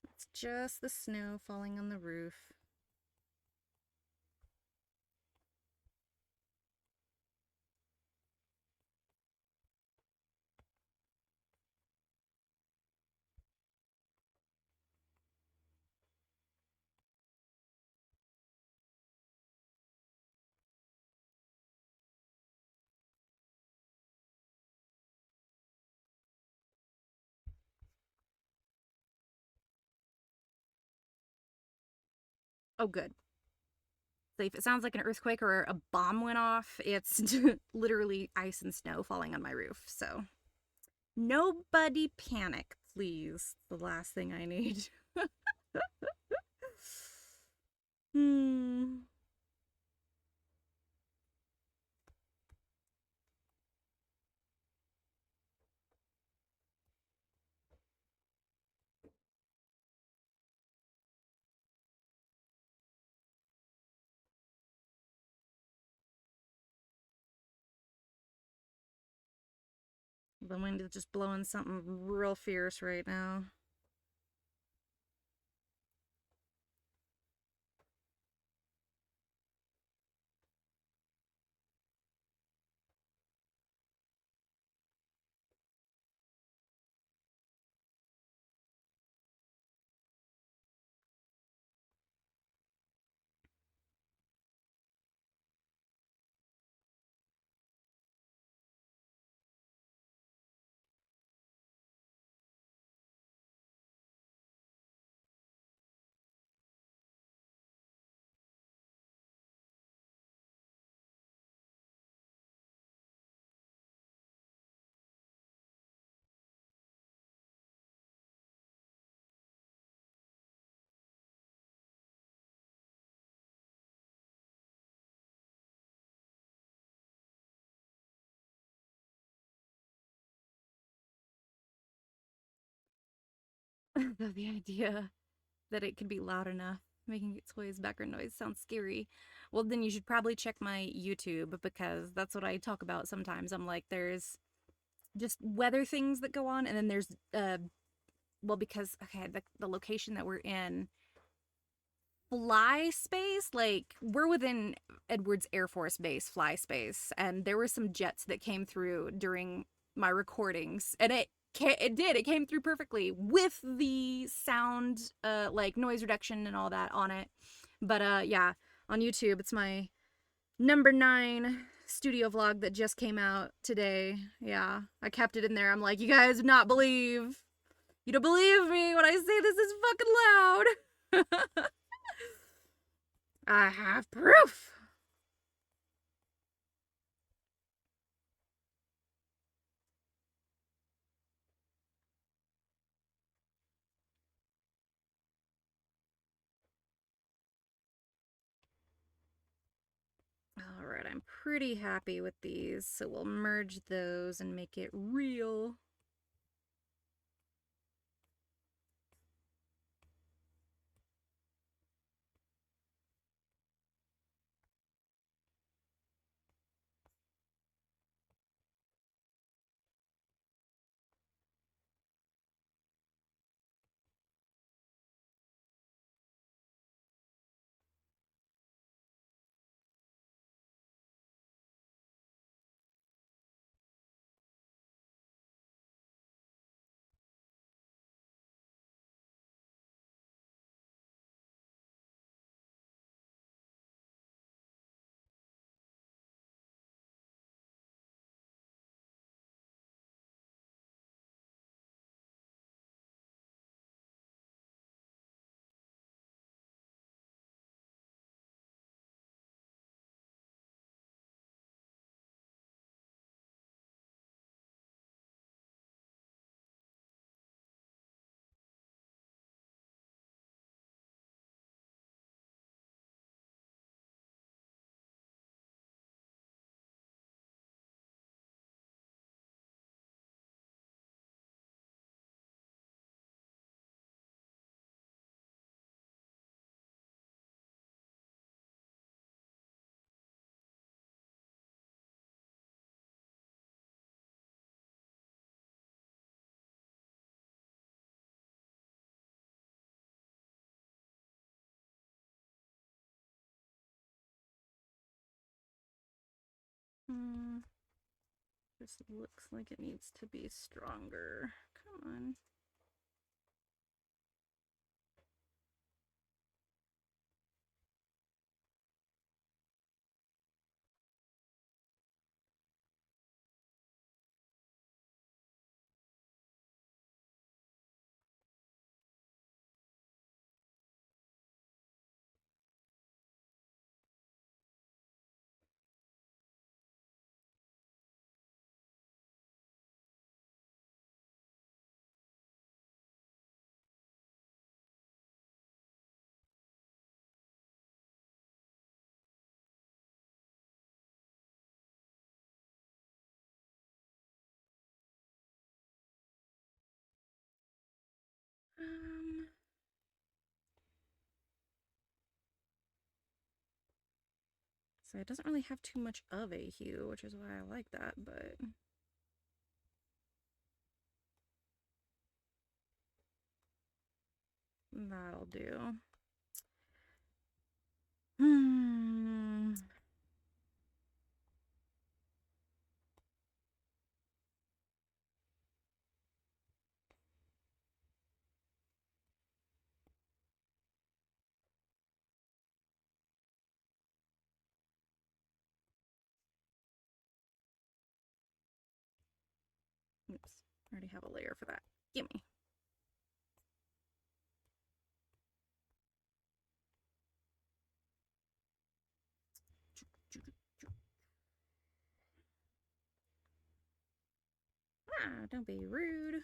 It's just the snow falling on the roof. Oh, good. So if it sounds like an earthquake or a bomb went off, it's literally ice and snow falling on my roof. So nobody panic, please. The last thing I need. Hmm. The wind is just blowing something real fierce right now. The idea that it could be loud enough, making its way as background noise sounds scary. Well, then you should probably check my YouTube because that's what I talk about sometimes. I'm like, there's just weather things that go on, and then there's well, because okay, the location that we're in, fly space, like we're within Edwards Air Force Base fly space, and there were some jets that came through during my recordings, and it came through perfectly with the sound, like noise reduction and all that on it. But yeah, on YouTube, it's my number 9 studio vlog that just came out today. Yeah, I kept it in there. I'm like, you guys do not believe. You don't believe me when I say this is fucking loud. I have proof. All right, I'm pretty happy with these, so we'll merge those and make it real. This looks like it needs to be stronger. Come on. So it doesn't really have too much of a hue, which is why I like that, but that'll do. Oops, I already have a layer for that. Gimme. Ah, don't be rude.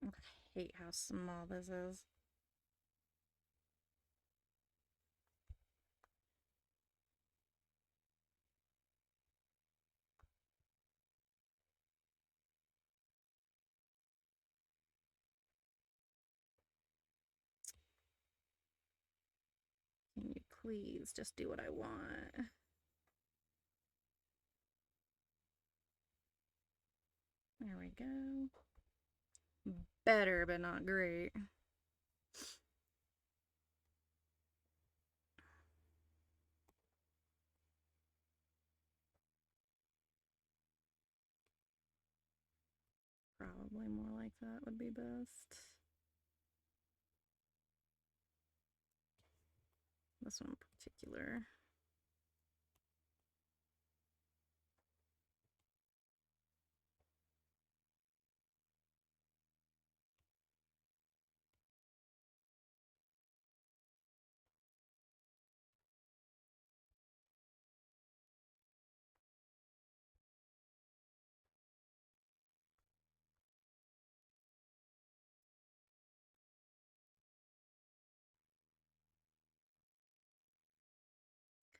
I hate how small this is. Can you please just do what I want? There we go. Better, but not great. Probably more like that would be best. This one in particular.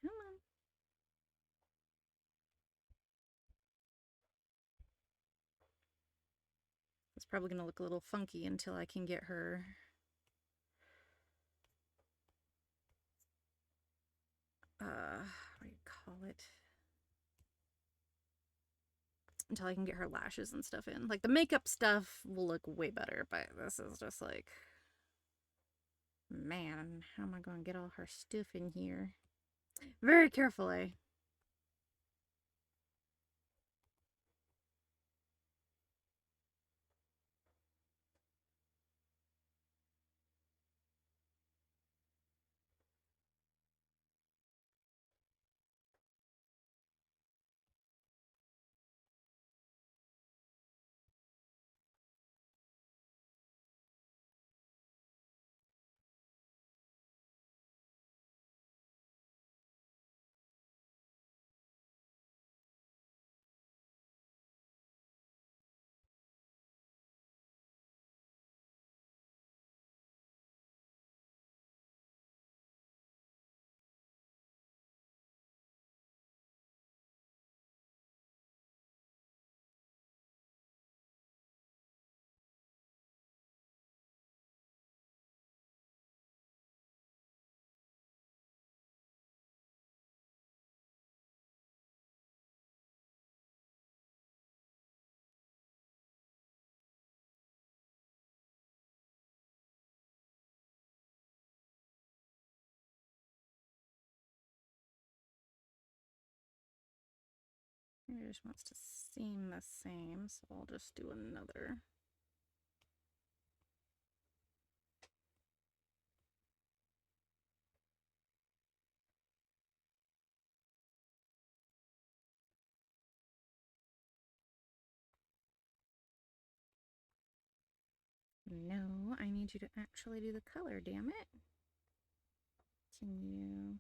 Come on. It's probably going to look a little funky until I can get her what do you call it? Until I can get her lashes and stuff in. Like the makeup stuff will look way better, but this is just like, man, how am I going to get all her stuff in here? Very carefully. It just wants to seem the same, so I'll just do another. No, I need you to actually do the color, damn it. Can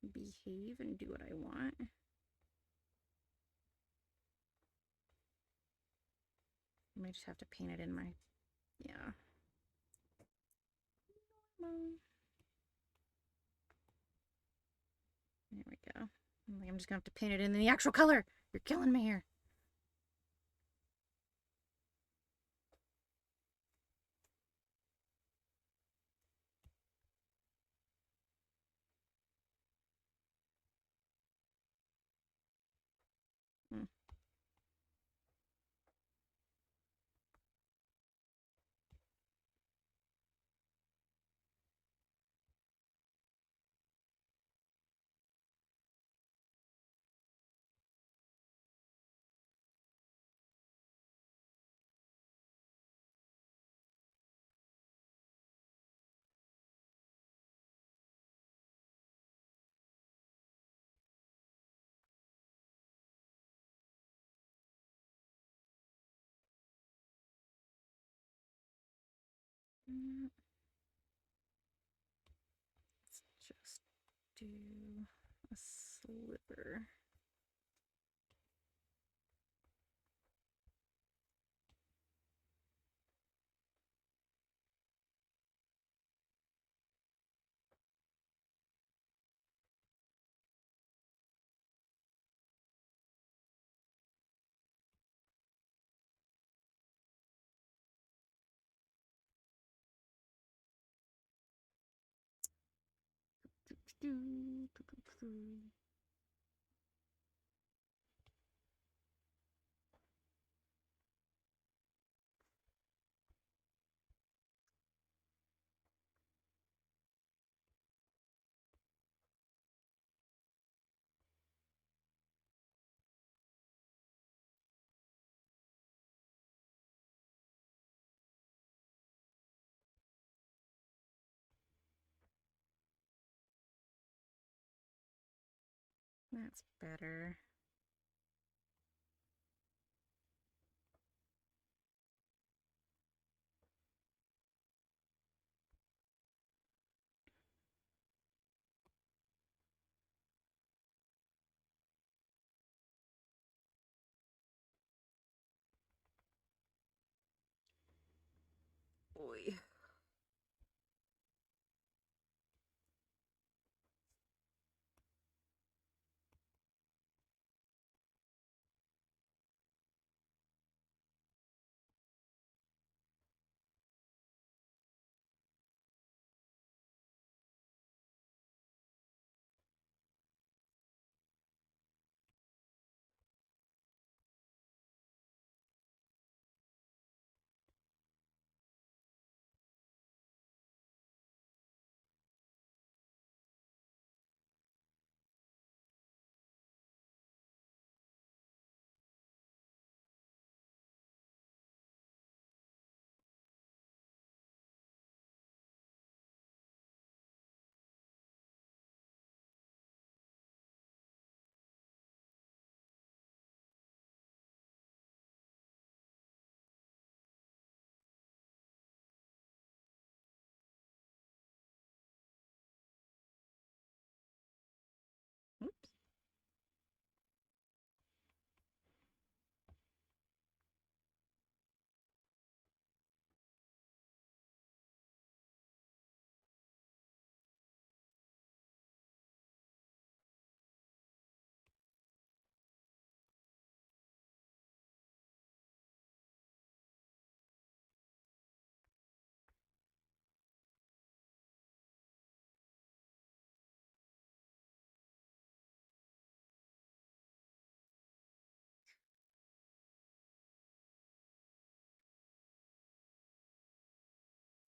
you behave and do what I want? I might just have to paint it in my, yeah. There we go. I'm just gonna have to paint it in the actual color. You're killing me here. Hmm. Let's just do a sliver. That's better. Boy. Oops.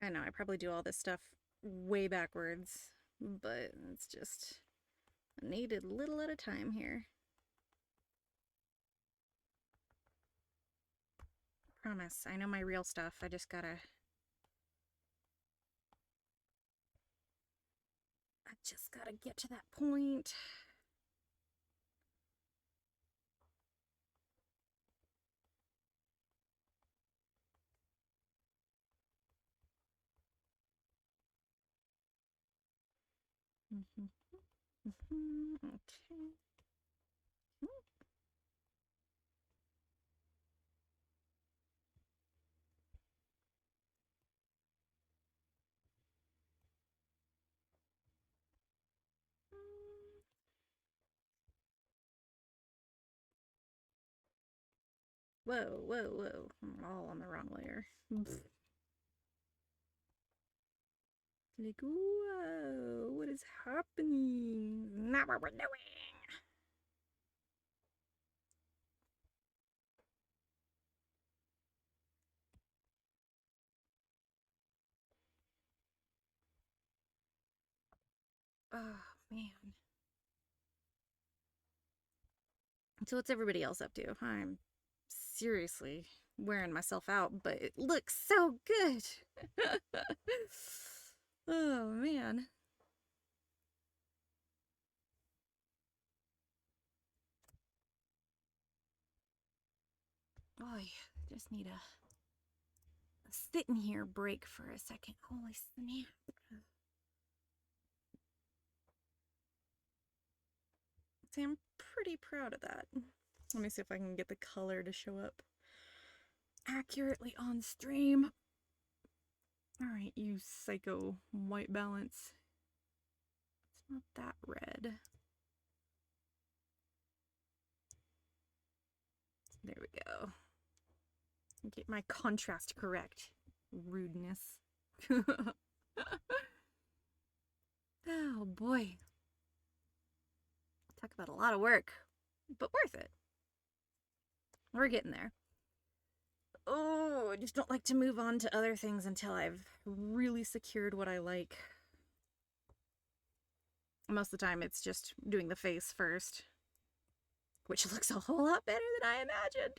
I know, I probably do all this stuff way backwards, but it's just I need a little at a time here. Promise. I know my real stuff. I just gotta get to that point. Okay. Whoa, whoa, whoa. I'm all on the wrong layer. Like, whoa, what is happening? Not what we're doing. Oh, man. So what's everybody else up to? I'm seriously wearing myself out, but it looks so good. Oh, man. Oh, I just need a sit in here break for a second. Holy snap. See, I'm pretty proud of that. Let me see if I can get the color to show up accurately on stream. Alright, you psycho white balance. It's not that red. There we go. Get my contrast correct. Rudeness. Oh boy. Talk about a lot of work, but worth it. We're getting there. Oh, I just don't like to move on to other things until I've really secured what I like. Most of the time it's just doing the face first, which looks a whole lot better than I imagined.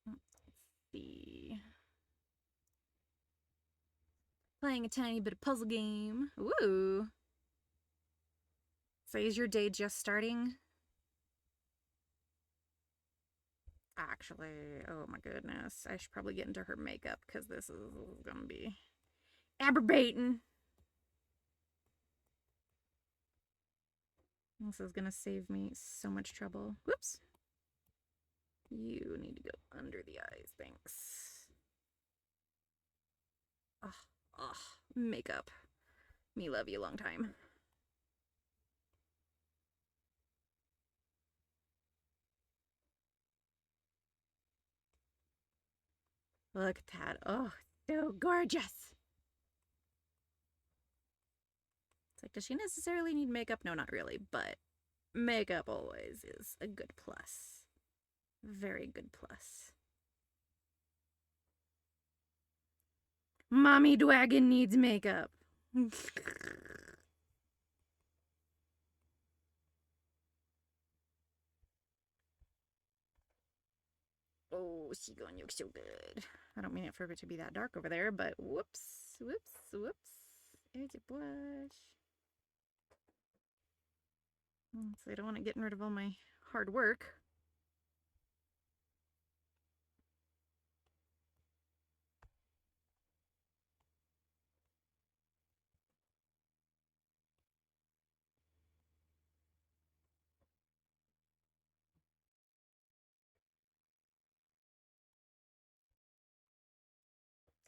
Let's see. Playing a tiny bit of puzzle game. Ooh. So is your day just starting? Actually, oh my goodness. I should probably get into her makeup because this is gonna be aggravating. This is gonna save me so much trouble. Whoops. You need to go under the eyes, thanks. Ugh, makeup. Me love you long time. Look at that. Oh, so gorgeous. It's like, does she necessarily need makeup? No, not really, but makeup always is a good plus. Very good plus. Mommy Dwagon needs makeup. Oh, she's gonna look so good. I don't mean it for it to be that dark over there, but whoops, whoops, whoops. There's a blush. So I don't want it getting rid of all my hard work.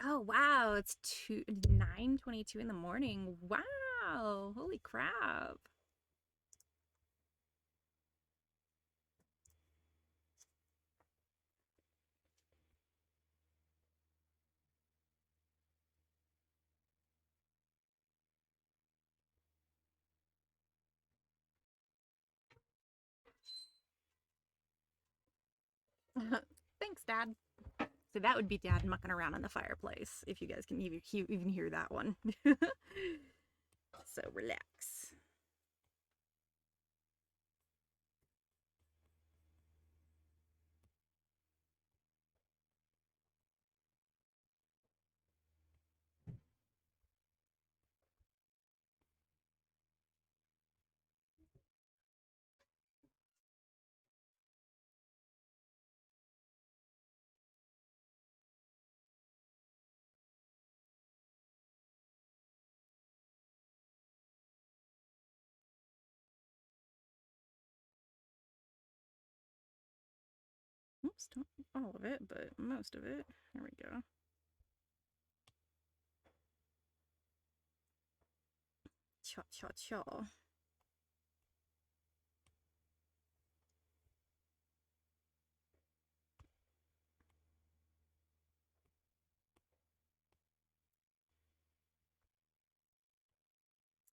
Oh wow, it's 9:22 in the morning. Wow, holy crap. Thanks, Dad. So that would be Dad mucking around on the fireplace, if you guys can even hear that one. So relax. Oops, not all of it, but most of it. There we go. Cha cha cha.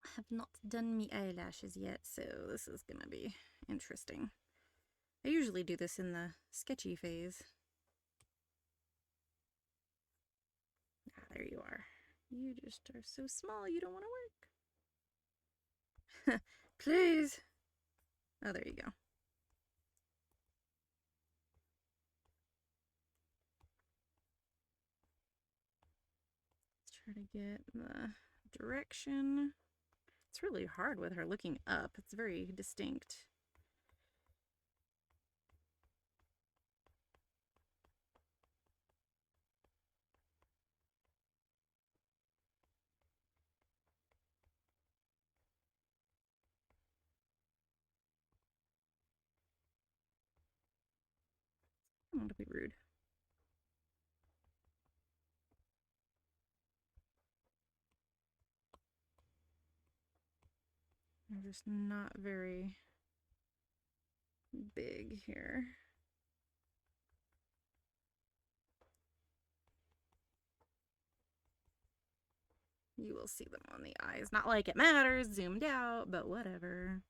I have not done me eyelashes yet, so this is gonna be interesting. I usually do this in the sketchy phase. Ah, there you are. You just are so small you don't want to work. Please. Oh, there you go. Let's try to get the direction. It's really hard with her looking up. It's very distinct. I don't want to be rude. They're just not very big here. You will see them on the eyes. Not like it matters, zoomed out, but whatever.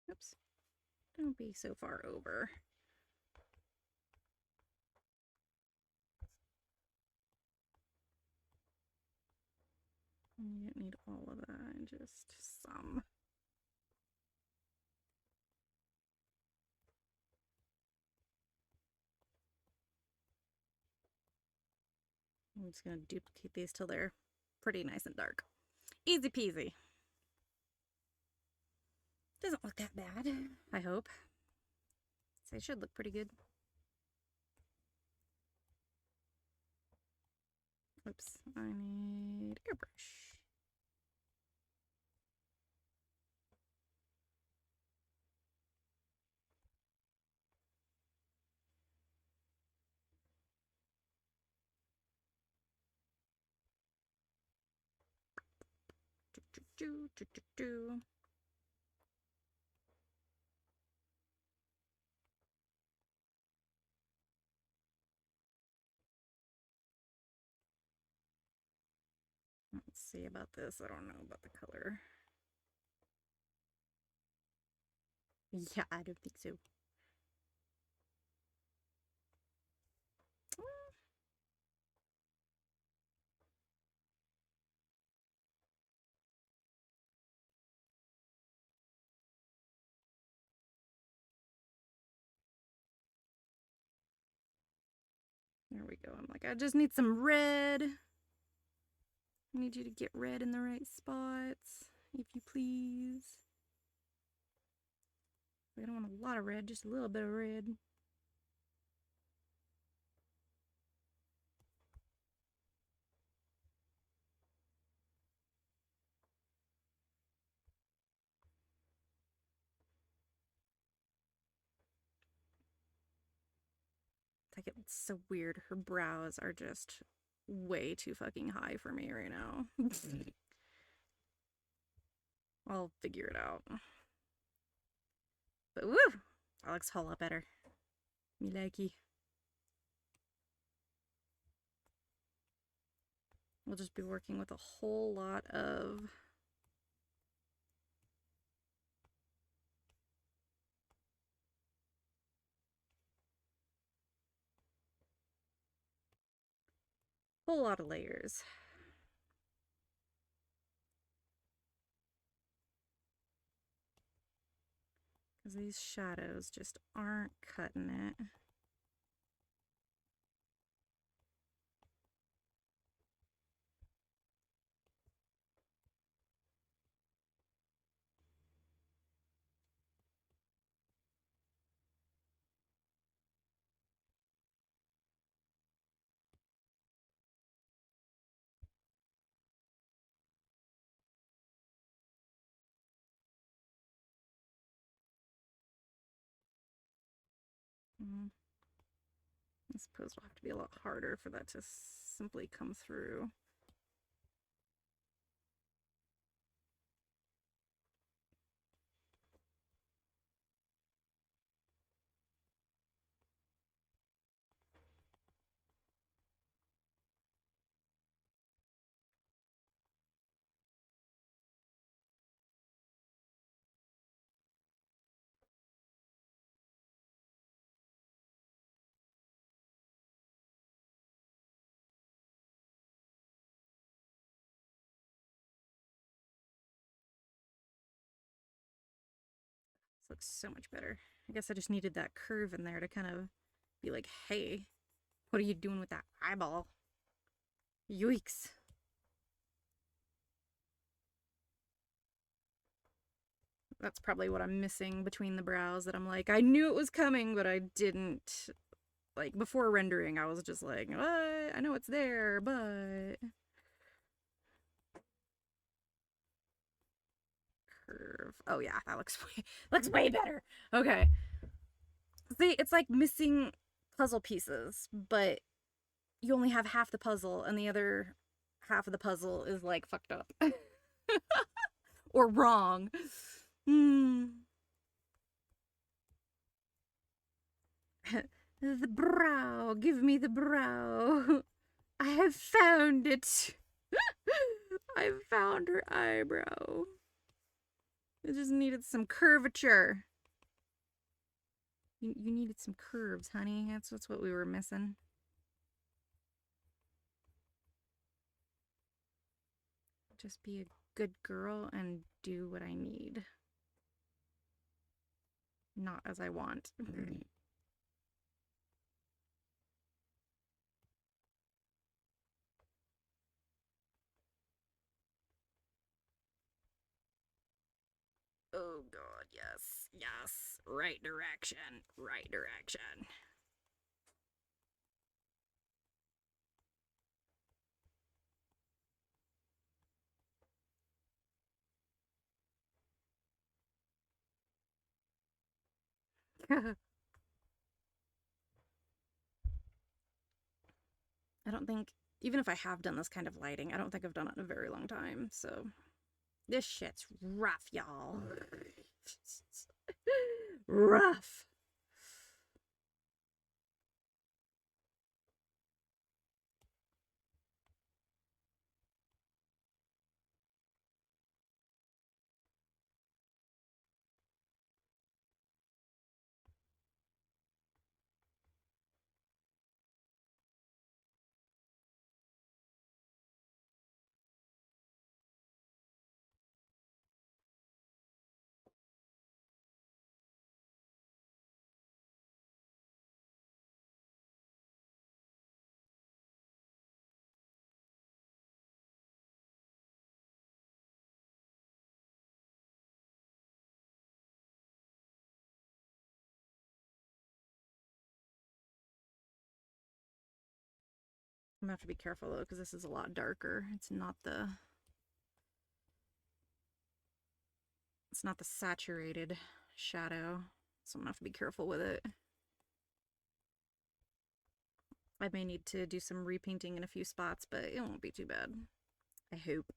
Oops. Don't be so far over. You don't need all of that, just some. I'm just going to duplicate these till they're pretty nice and dark. Easy peasy. Doesn't look that bad, I hope. So it should look pretty good. Oops, I need airbrush. Let's see about this. I don't know about the color. Yeah, I don't think so. There we go. I'm like, I just need some red. I need you to get red in the right spots, if you please. I don't want a lot of red, just a little bit of red. It's like, it's so weird. Her brows are just way too fucking high for me right now. I'll figure it out. But woo! That looks a whole lot better. Me likey. We'll just be working with a whole lot of layers. because these shadows just aren't cutting it. I suppose it'll have to be a lot harder for that to simply come through. This looks so much better. I guess I just needed that curve in there to kind of be like, hey, what are you doing with that eyeball? Yikes. That's probably what I'm missing between the brows, that I'm like, I knew it was coming, but I didn't. Like, before rendering, I was just like, what? I know it's there, but... Curve. Oh yeah, that looks way better. Okay. See, it's like missing puzzle pieces, but you only have half the puzzle, and the other half of the puzzle is like fucked up. Or wrong. The brow, give me the brow. I have found it. I've found her eyebrow. It just needed some curvature. You needed some curves, honey. That's what we were missing. Just be a good girl and do what I need. Not as I want. Oh god, yes. Yes. Right direction. Right direction. I don't think, even if I have done this kind of lighting, I don't think I've done it in a very long time, so this shit's rough, y'all. Rough. I'm gonna have to be careful though, because this is a lot darker. It's not the saturated shadow, so I'm gonna have to be careful with it. I may need to do some repainting in a few spots, but it won't be too bad. I hope.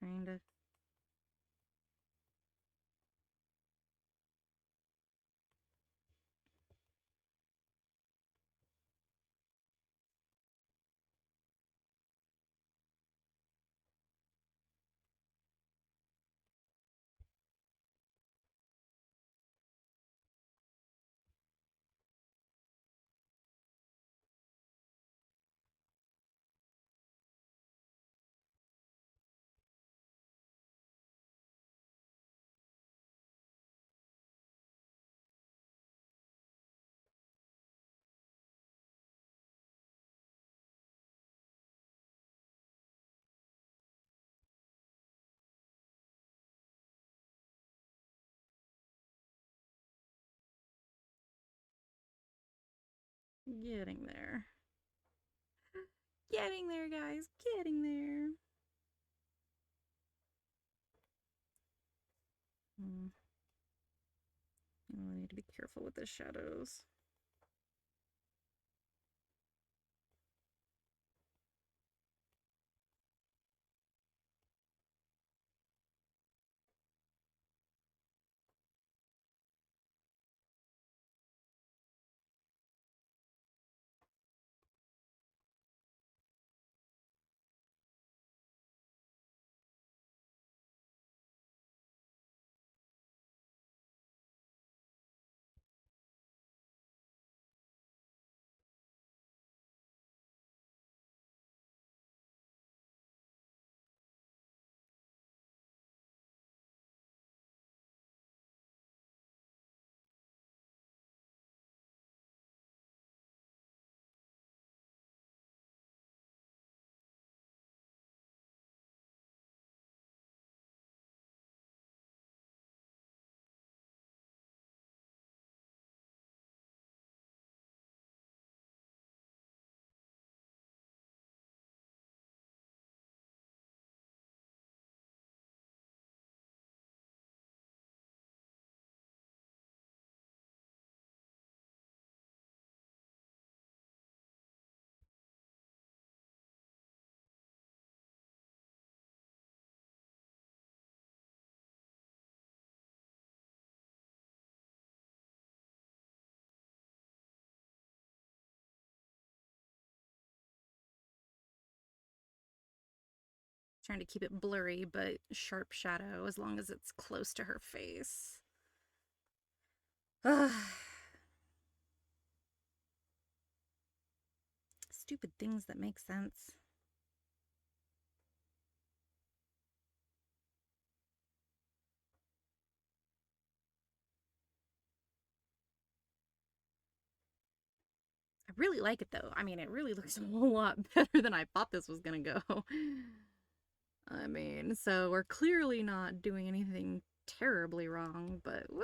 trying to... Getting there. Getting there, guys. Getting there. I need to be careful with the shadows. Trying to keep it blurry, but sharp shadow as long as it's close to her face. Ugh. Stupid things that make sense. I really like it though. I mean, it really looks a whole lot better than I thought this was gonna go. I mean, so we're clearly not doing anything terribly wrong, but woo!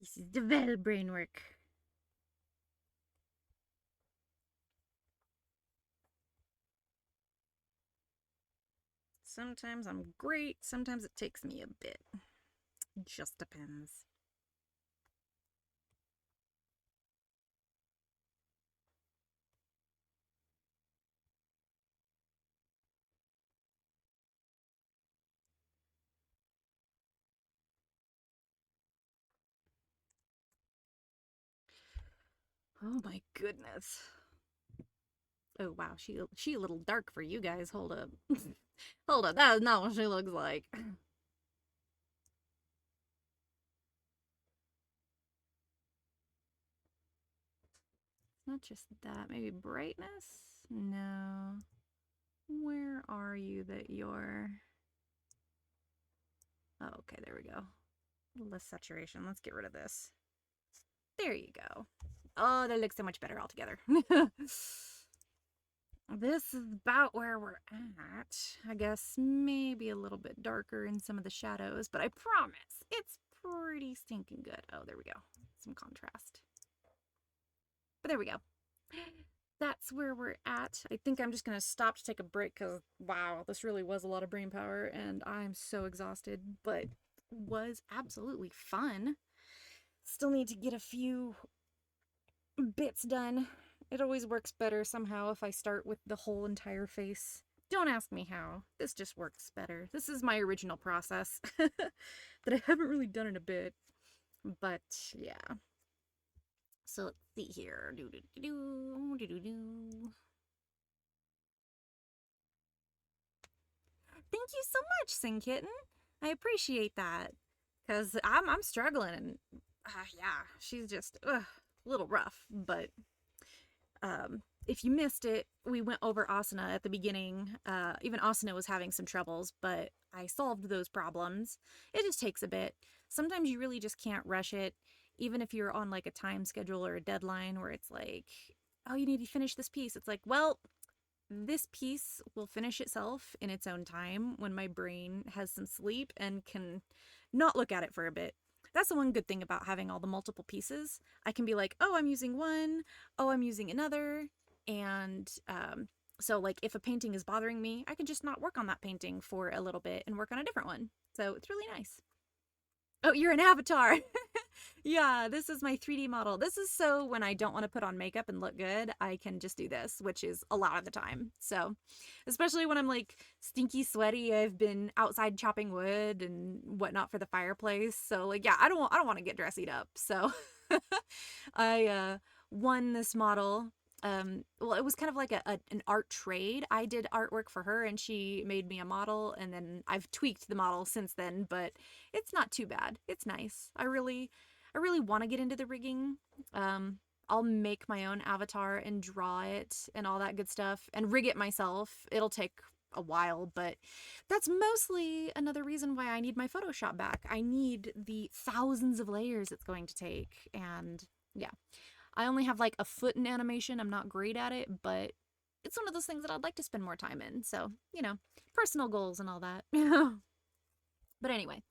This is the well brain work. Sometimes I'm great, sometimes it takes me a bit. It just depends. Oh my goodness. Oh wow, she a little dark for you guys. Hold up. Hold up, that is not what she looks like. Not just that, maybe brightness? No. Where are you that you're... Oh, okay, there we go. A little less saturation. Let's get rid of this. There you go. Oh, that looks so much better altogether. This is about where we're at. I guess maybe a little bit darker in some of the shadows, but I promise it's pretty stinking good. Oh, there we go. Some contrast. But there we go. that's where we're at. I think I'm just gonna stop to take a break because, wow, this really was a lot of brain power and I'm so exhausted, but was absolutely fun. Still need to get a few bits done. It always works better somehow if I start with the whole entire face. Don't ask me how. This just works better. This is my original process that I haven't really done in a bit. But yeah. So let's see here. Do do do do do do. Thank you so much, Sing Kitten. I appreciate that. Cause I'm struggling and yeah, she's just a little rough, but if you missed it, we went over asana at the beginning. Even asana was having some troubles, but I solved those problems. It just takes a bit. Sometimes you really just can't rush it, even if you're on like a time schedule or a deadline where it's like, oh, you need to finish this piece. It's like, well, this piece will finish itself in its own time when my brain has some sleep and can not look at it for a bit. That's the one good thing about having all the multiple pieces. I can be like, oh, I'm using one, oh, I'm using another, and so like if a painting is bothering me, I can just not work on that painting for a little bit and work on a different one. So it's really nice. Oh, you're an avatar. Yeah, this is my 3D model. This is so when I don't want to put on makeup and look good, I can just do this, which is a lot of the time. So, especially when I'm like stinky sweaty, I've been outside chopping wood and whatnot for the fireplace. So like, yeah, I don't want to get dressied up. So I won this model. Well, it was kind of like an art trade. I did artwork for her and she made me a model, and then I've tweaked the model since then, but it's not too bad. It's nice. I really want to get into the rigging. I'll make my own avatar and draw it and all that good stuff and rig it myself. It'll take a while, but that's mostly another reason why I need my Photoshop back. I need the thousands of layers it's going to take, and yeah. I only have like a foot in animation. I'm not great at it, but it's one of those things that I'd like to spend more time in. So, you know, personal goals and all that. But anyway,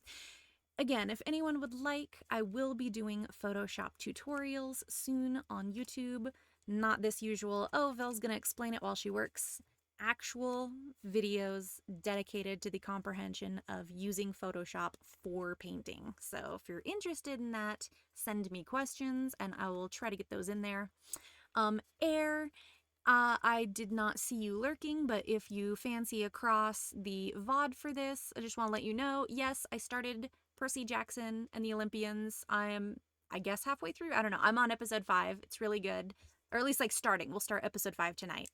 again, if anyone would like, I will be doing Photoshop tutorials soon on YouTube. Not this usual, oh, Vel's gonna explain it while she works. Actual videos dedicated to the comprehension of using Photoshop for painting. So if you're interested in that, send me questions and I will try to get those in there. Air, I did not see you lurking, but if you fancy across the VOD for this, I just want to let you know, yes, I started Percy Jackson and the Olympians. I guess, halfway through. I don't know. I'm on episode 5. It's really good. Or at least, like, starting. We'll start episode 5 tonight.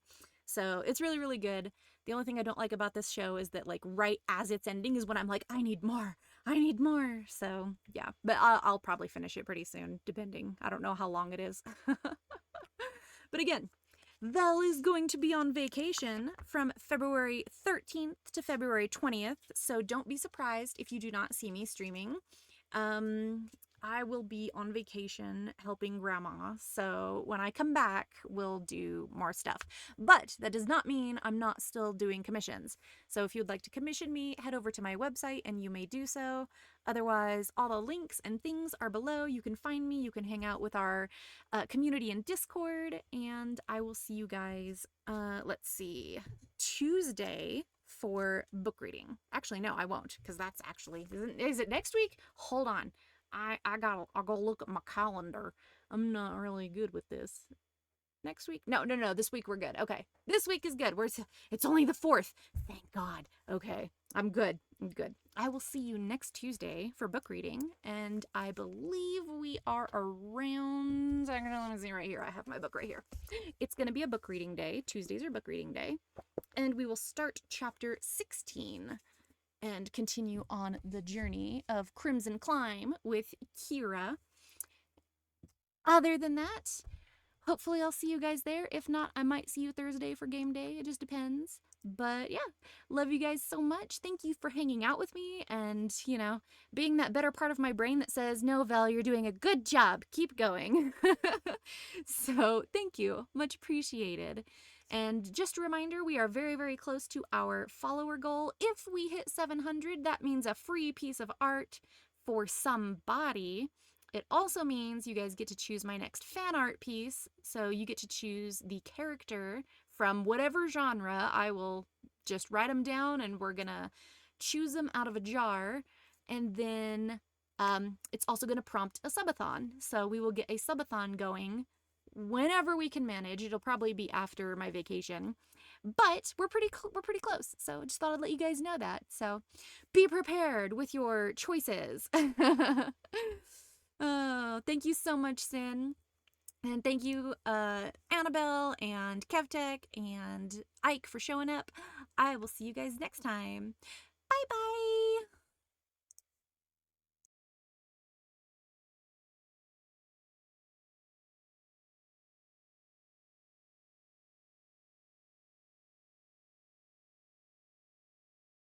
So it's really, really good. The only thing I don't like about this show is that, like, right as it's ending is when I'm like, I need more. I need more. So, yeah. But I'll probably finish it pretty soon, depending. I don't know how long it is. But again, Vel is going to be on vacation from February 13th to February 20th, so don't be surprised if you do not see me streaming. I will be on vacation helping Grandma, so when I come back, we'll do more stuff. But that does not mean I'm not still doing commissions. So if you'd like to commission me, head over to my website and you may do so. Otherwise, all the links and things are below. You can find me, you can hang out with our community in Discord, and I will see you guys, let's see, Tuesday for book reading. Actually, no, I won't, because that's actually, is it next week? Hold on. I'll go look at my calendar. I'm not really good with this. Next week? No, this week we're good. Okay. This week is good. It's only the 4th. Thank God. Okay. I'm good. I will see you next Tuesday for book reading, and I believe we are around, let me see right here. I have my book right here. It's going to be a book reading day. Tuesdays are book reading day, and we will start chapter 16 and continue on the journey of Crimson Climb with Kira. Other than that, hopefully I'll see you guys there. If not, I might see you Thursday for game day. It just depends. But yeah, love you guys so much. Thank you for hanging out with me and, you know, being that better part of my brain that says, no, Vel, you're doing a good job. Keep going. So thank you. Much appreciated. And just a reminder, we are very, very close to our follower goal. If we hit 700, that means a free piece of art for somebody. It also means you guys get to choose my next fan art piece. So you get to choose the character from whatever genre. I will just write them down and we're gonna choose them out of a jar. And then it's also gonna prompt a subathon. So we will get a subathon going whenever we can manage. It'll probably be after my vacation. But we're pretty close. So I just thought I'd let you guys know that. So be prepared with your choices. Oh, thank you so much, Sin. And thank you, Annabelle and KevTech and Ike for showing up. I will see you guys next time. Bye bye.